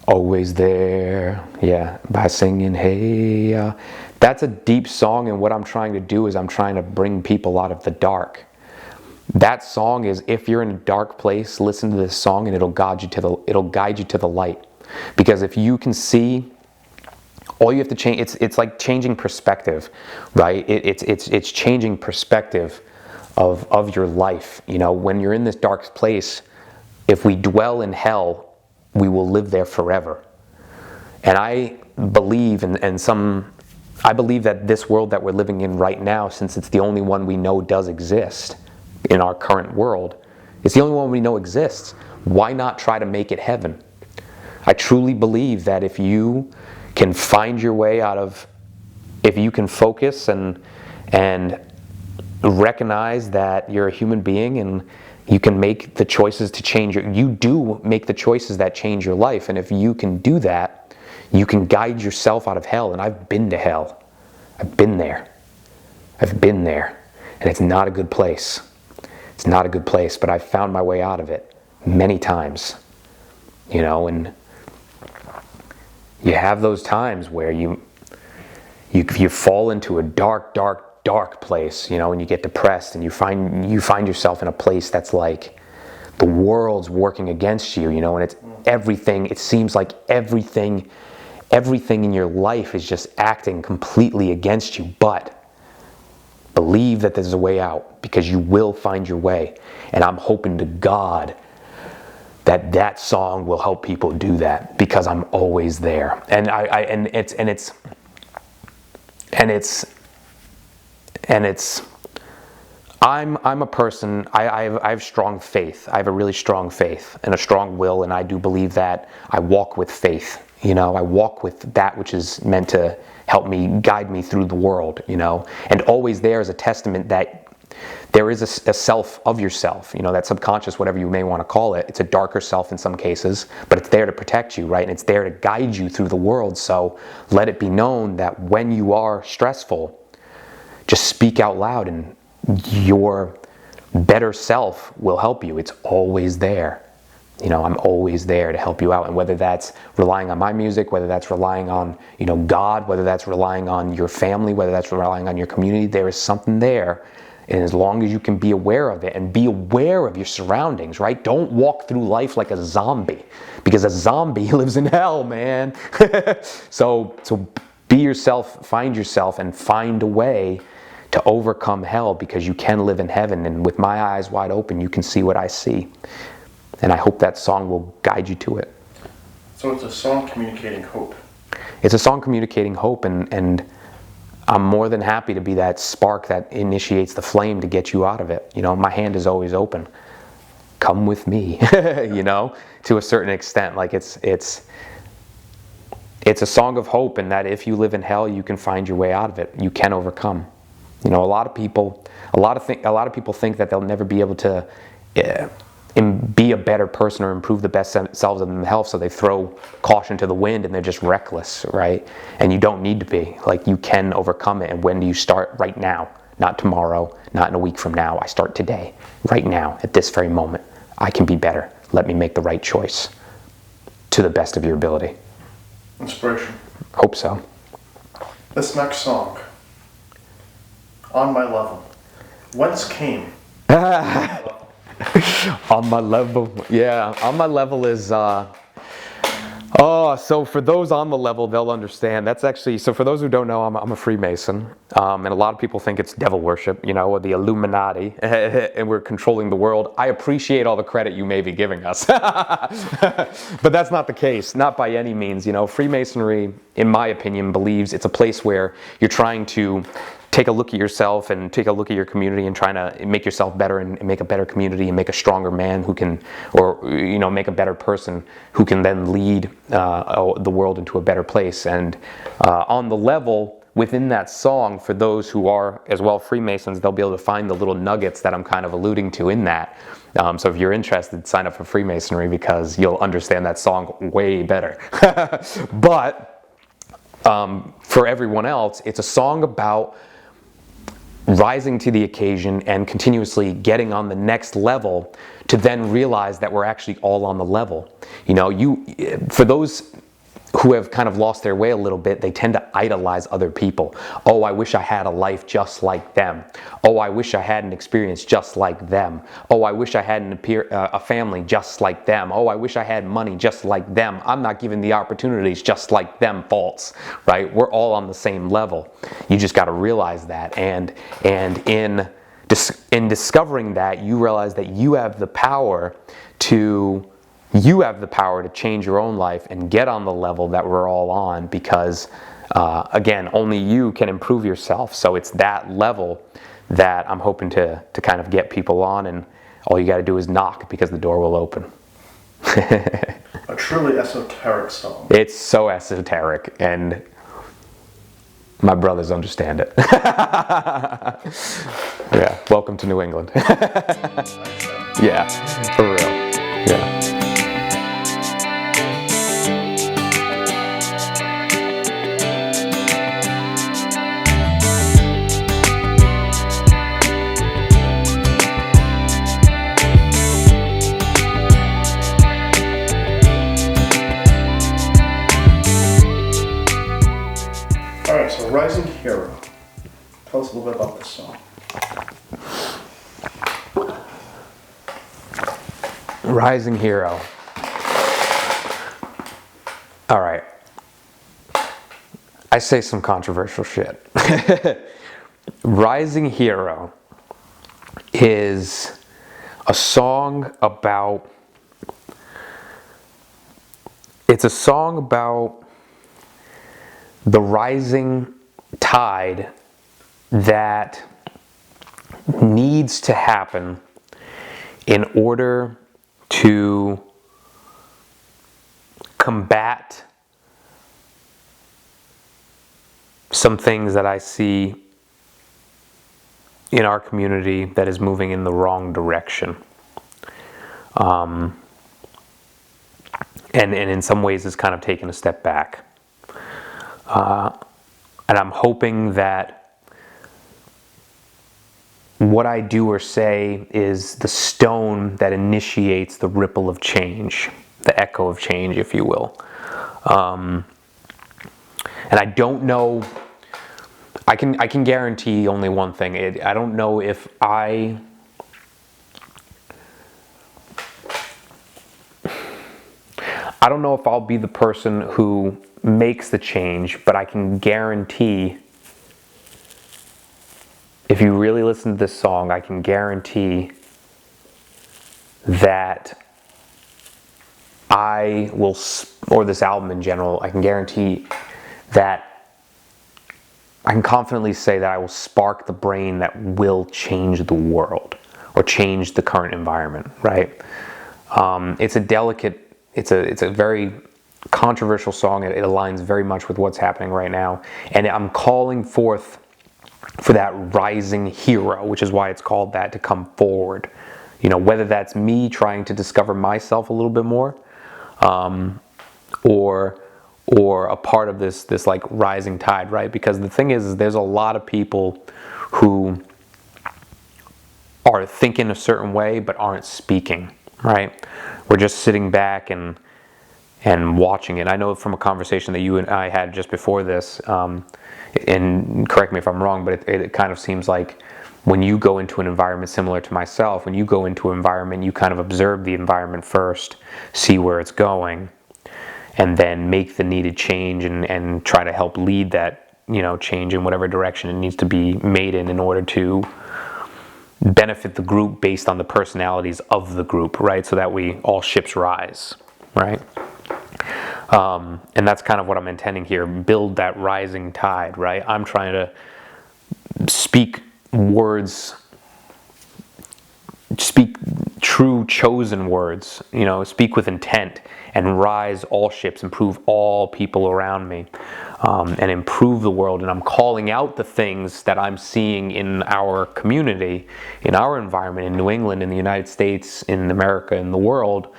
Always There, yeah, by singing, hey. That's a deep song, and what I'm trying to do is I'm trying to bring people out of the dark. That song is, if you're in a dark place, listen to this song, and it'll guide you to the light. Because if you can see, all you have to change, it's like changing perspective, right? It's changing perspective of your life. When you're in this dark place, if we dwell in hell, we will live there forever. And I believe I believe that this world that we're living in right now, since it's the only one we know does exist in our current world, it's the only one we know exists. Why not try to make it heaven? I truly believe that if you can find your way if you can focus and recognize that you're a human being, and you can make the choices to change you do make the choices that change your life. And if you can do that, you can guide yourself out of hell. And I've been to hell. I've been there. And it's not a good place. It's not a good place, but I've found my way out of it many times. And you have those times where you fall into a dark place, and you get depressed, and you find yourself in a place that's like the world's working against you, and it's everything. It seems like everything in your life is just acting completely against you. But believe that there's a way out, because you will find your way. And I'm hoping to God that song will help people do that, because I'm always there. And I'm a person, I have strong faith. I have a really strong faith and a strong will, and I do believe that I walk with faith. I walk with that which is meant to help me, guide me through the world, And always there is a testament that there is a self of yourself, that subconscious, whatever you may want to call it. It's a darker self in some cases, but it's there to protect you, right? And it's there to guide you through the world. So let it be known that when you are stressful, just speak out loud, and your better self will help you. It's always there. I'm always there to help you out. And whether that's relying on my music, whether that's relying on, God, whether that's relying on your family, whether that's relying on your community, there is something there. And as long as you can be aware of it and be aware of your surroundings, right? Don't walk through life like a zombie, because a zombie lives in hell, man. So be yourself, find yourself, and find a way to overcome hell, because you can live in heaven. And with my eyes wide open, you can see what I see. And I hope that song will guide you to it. So it's a song communicating hope. It's a song communicating hope, and I'm more than happy to be that spark that initiates the flame to get you out of it. You know, my hand is always open. Come with me, you know, to a certain extent. Like it's a song of hope, and that if you live in hell, you can find your way out of it. You can overcome. You know, a lot of people think that they'll never be able to be a better person or improve the best selves of themselves, so they throw caution to the wind and they're just reckless, right? And you don't need to be. Like, you can overcome it. And when do you start? Right now. Not tomorrow, not in a week from now. I start today, right now, at this very moment. I can be better. Let me make the right choice to the best of your ability. Inspiration. Hope so. This next song, On My Level, whence came? On My Level. Yeah, On My Level is, so for those on the level, they'll understand. That's actually, so for those who don't know, I'm a Freemason. And a lot of people think it's devil worship, you know, or the Illuminati, and we're controlling the world. I appreciate all the credit you may be giving us. But that's not the case, not by any means. You know, Freemasonry, in my opinion, believes it's a place where you're trying to take a look at yourself and take a look at your community and trying to make yourself better and make a better community and make a stronger man who can, or, you know, make a better person who can then lead the world into a better place. And on the level within that song, for those who are as well Freemasons, they'll be able to find the little nuggets that I'm kind of alluding to in that. So if you're interested, sign up for Freemasonry, because you'll understand that song way better. But for everyone else, it's a song about rising to the occasion and continuously getting on the next level, to then realize that we're actually all on the level. You know, for those who have kind of lost their way a little bit, they tend to idolize other people. Oh, I wish I had a life just like them. Oh, I wish I had an experience just like them. Oh, I wish I had a family just like them. Oh, I wish I had money just like them. I'm not given the opportunities just like them. False, right? We're all on the same level. You just got to realize that. And in discovering that, you realize that you have the power to change your own life and get on the level that we're all on, because again, only you can improve yourself. So it's that level that I'm hoping to kind of get people on, and all you got to do is knock, because the door will open. A truly esoteric song. It's so esoteric, and my brothers understand it. Yeah, welcome to New England. Yeah, for real. Yeah. Alright, so Rising Hero. Tell us a little bit about this song. Rising Hero. Alright. I say some controversial shit. Rising Hero is a song about... It's a song about the rising tide that needs to happen in order to combat some things that I see in our community that is moving in the wrong direction. And in some ways is kind of taking a step back. And I'm hoping that what I do or say is the stone that initiates the ripple of change, the echo of change, if you will. And I don't know I can guarantee only one thing. I don't know if I don't know if I'll be the person who makes the change, but I can guarantee, if you really listen to this song, I can guarantee that I will, or this album in general, I can guarantee that I can confidently say that I will spark the brain that will change the world or change the current environment, right? It's a delicate, it's a very controversial song. It aligns very much with what's happening right now. And I'm calling forth for that rising hero, which is why it's called that, to come forward. You know, whether that's me trying to discover myself a little bit more, or a part of this like rising tide, right? Because the thing is there's a lot of people who are thinking a certain way but aren't speaking, right? We're just sitting back and watching it. I know from a conversation that you and I had just before this, and correct me if I'm wrong, but it kind of seems like when you go into an environment similar to myself, when you go into an environment, you kind of observe the environment first, see where it's going, and then make the needed change and try to help lead that, you know, change in whatever direction it needs to be made in order to benefit the group based on the personalities of the group, right? So that all ships rise, right? And that's kind of what I'm intending here, build that rising tide, right? I'm trying to speak words, speak true chosen words, you know, speak with intent and rise all ships, improve all people around me, and improve the world. And I'm calling out the things that I'm seeing in our community, in our environment, in New England, in the United States, in America, in the world,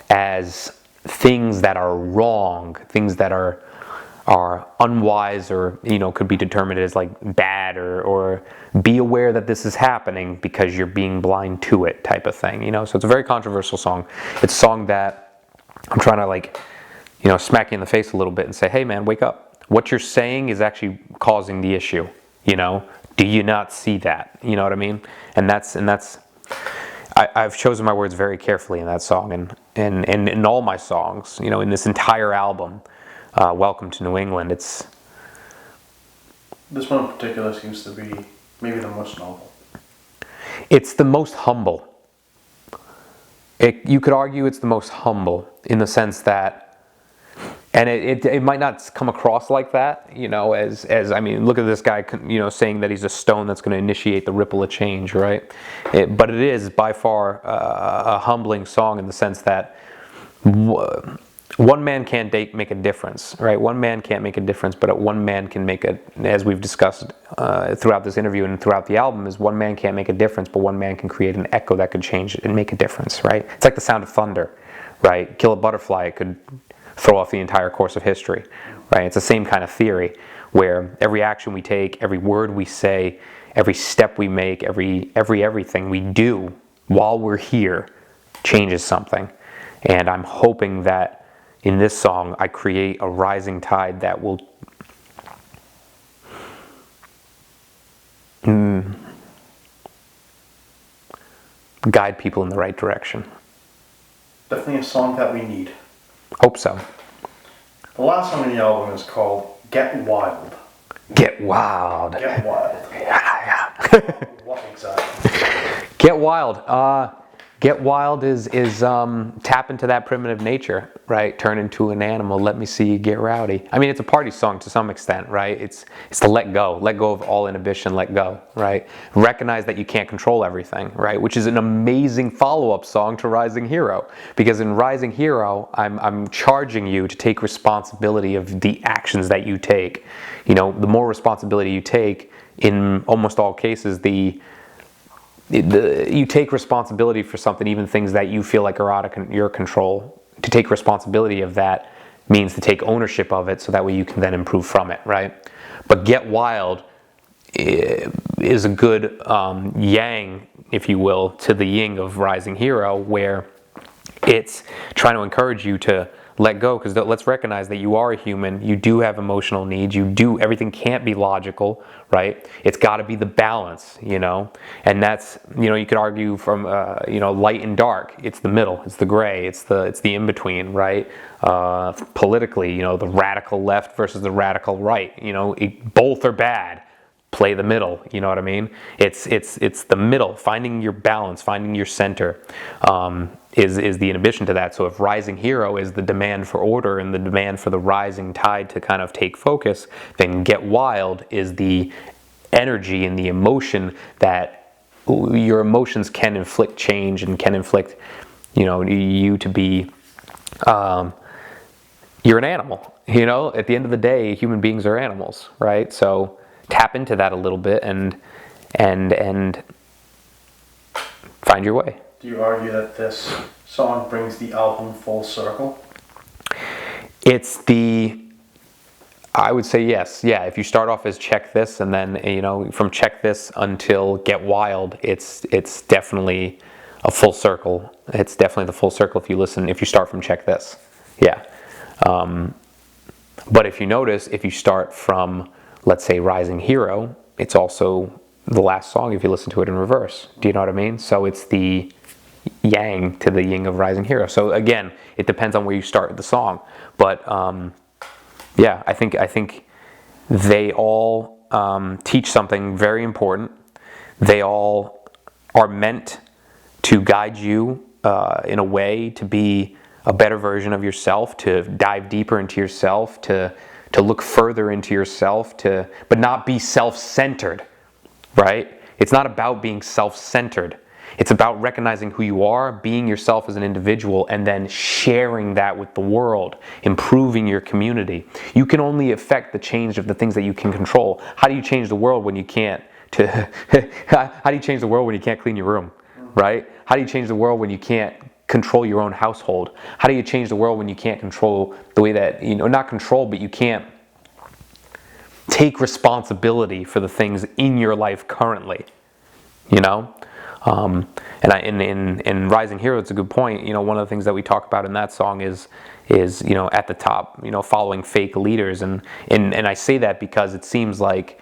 as things that are wrong, things that are unwise, or, you know, could be determined as like bad, or be aware that this is happening because you're being blind to it, type of thing, you know. So it's a very controversial song. It's a song that I'm trying to, like, you know, smack you in the face a little bit and say, hey man, wake up. What you're saying is actually causing the issue, you know. Do you not see that? You know what I mean? And that's I've chosen my words very carefully in that song, and in all my songs, you know, in this entire album, Welcome to New England. This one in particular seems to be maybe the most noble. It's the most humble. You could argue it's the most humble in the sense that, and it might not come across like that, you know, as I mean, look at this guy, you know, saying that he's a stone that's going to initiate the ripple of change, right? But it is by far a humbling song in the sense that one man can't make a difference, right? One man can't make a difference, but one man can make as we've discussed throughout this interview and throughout the album, is one man can't make a difference, but one man can create an echo that could change and make a difference, right? It's like the sound of thunder, right? Kill a butterfly, it could throw off the entire course of history, right? It's the same kind of theory, where every action we take, every word we say, every step we make, everything we do while we're here changes something. And I'm hoping that in this song, I create a rising tide that will guide people in the right direction. Definitely a song that we need. Hope so. The last song in the album is called Get Wild. Get wild. Get Wild. Yeah. What exactly? Get wild. Get wild is tap into that primitive nature, right? Turn into an animal. Let me see you get rowdy. I mean, it's a party song to some extent, right? It's to let go of all inhibition, let go, right? Recognize that you can't control everything, right? Which is an amazing follow-up song to Rising Hero, because in Rising Hero, I'm charging you to take responsibility of the actions that you take. You know, the more responsibility you take, in almost all cases, you take responsibility for something, even things that you feel like are out of your control. To take responsibility of that means to take ownership of it, so that way you can then improve from it, right? But Get Wild is a good yang, if you will, to the yin of Rising Hero, where it's trying to encourage you to let go, because let's recognize that you are a human. You do have emotional needs. Everything can't be logical, right? It's got to be the balance, and that's, you could argue from, light and dark. It's the middle, it's the gray, it's the in-between, right? Politically, the radical left versus the radical right, both are bad. Play the middle, you know what I mean? It's the middle, finding your balance, finding your center, is the inhibition to that. So if rising hero is the demand for order and the demand for the rising tide to kind of take focus, then get wild is the energy and the emotion that your emotions can inflict change and can inflict, you to be, you're an animal, at the end of the day, human beings are animals, right? So tap into that a little bit and find your way. Do you argue that this song brings the album full circle? I would say yes. Yeah, if you start off as Check This and then, from Check This until Get Wild, it's definitely a full circle. It's definitely the full circle if you start from Check This. Yeah. But if you notice, if you start from, let's say, Rising Hero, it's also the last song if you listen to it in reverse. Do you know what I mean? So it's the yang to the yin of Rising Hero. So again, it depends on where you start the song. But yeah, I think they all teach something very important. They all are meant to guide you in a way to be a better version of yourself, to dive deeper into yourself, to look further into yourself, but not be self-centered, right? It's not about being self-centered. It's about recognizing who you are, being yourself as an individual, and then sharing that with the world, improving your community. You can only affect the change of the things that you can control. How do you change the world when you can't? How do you change the world when you can't clean your room, right? How do you change the world when you can't control your own household? How do you change the world when you can't control the way that, not control, but you can't take responsibility for the things in your life currently, And in Rising Hero, it's a good point. One of the things that we talk about in that song is at the top, following fake leaders, and I say that because it seems like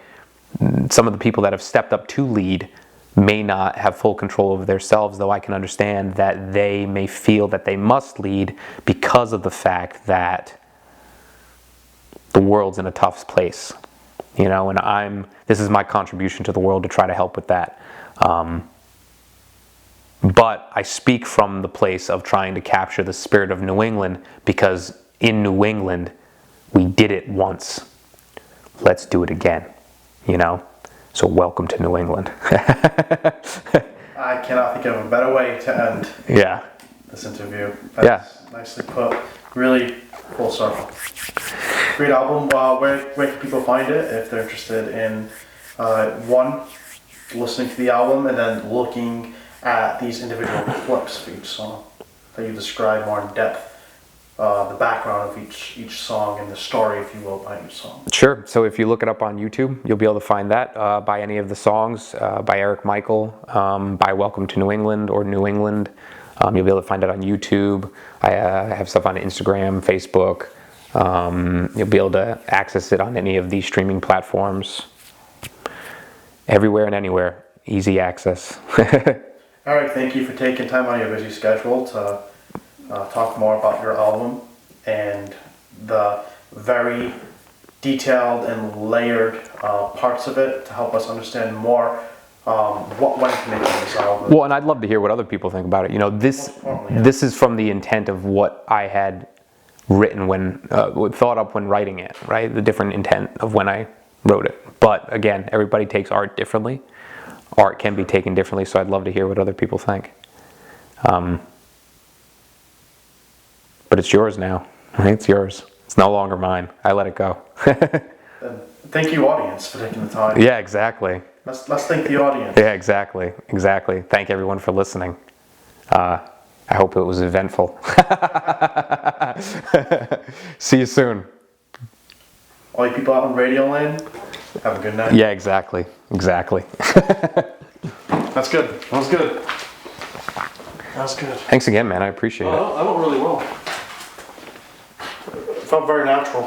some of the people that have stepped up to lead may not have full control over themselves, though I can understand that they may feel that they must lead because of the fact that the world's in a tough place, and this is my contribution to the world to try to help with that. But I speak from the place of trying to capture the spirit of New England, because in New England, we did it once. Let's do it again, So welcome to New England. I cannot think of a better way to end this interview. That's nicely put. Really full circle. Great album. Where can people find it if they're interested in, one, listening to the album, and then looking at these individual clips for each song that you describe more in depth? The background of each song and the story, if you will, behind each song. Sure. So if you look it up on YouTube, you'll be able to find that by any of the songs, by Eric Michael, by Welcome to New England or New England. You'll be able to find it on YouTube. I have stuff on Instagram, Facebook. You'll be able to access it on any of these streaming platforms. Everywhere and anywhere. Easy access. All right. Thank you for taking time out of your busy schedule to talk more about your album and the very detailed and layered parts of it to help us understand more what went into making this album. Well, and I'd love to hear what other people think about it. This is from the intent of what I had written thought up when writing it, right? The different intent of when I wrote it. But again, everybody takes art differently. Art can be taken differently, so I'd love to hear what other people think. But it's yours now, right? It's yours. It's no longer mine. I let it go. Thank you, audience, for taking the time. Yeah, exactly. Let's thank the audience. Yeah, exactly. Thank everyone for listening. I hope it was eventful. See you soon. All you people out in Radio Land, have a good night. Yeah, exactly. That's good. That was good. Thanks again, man. I appreciate it. I went really well. felt very natural.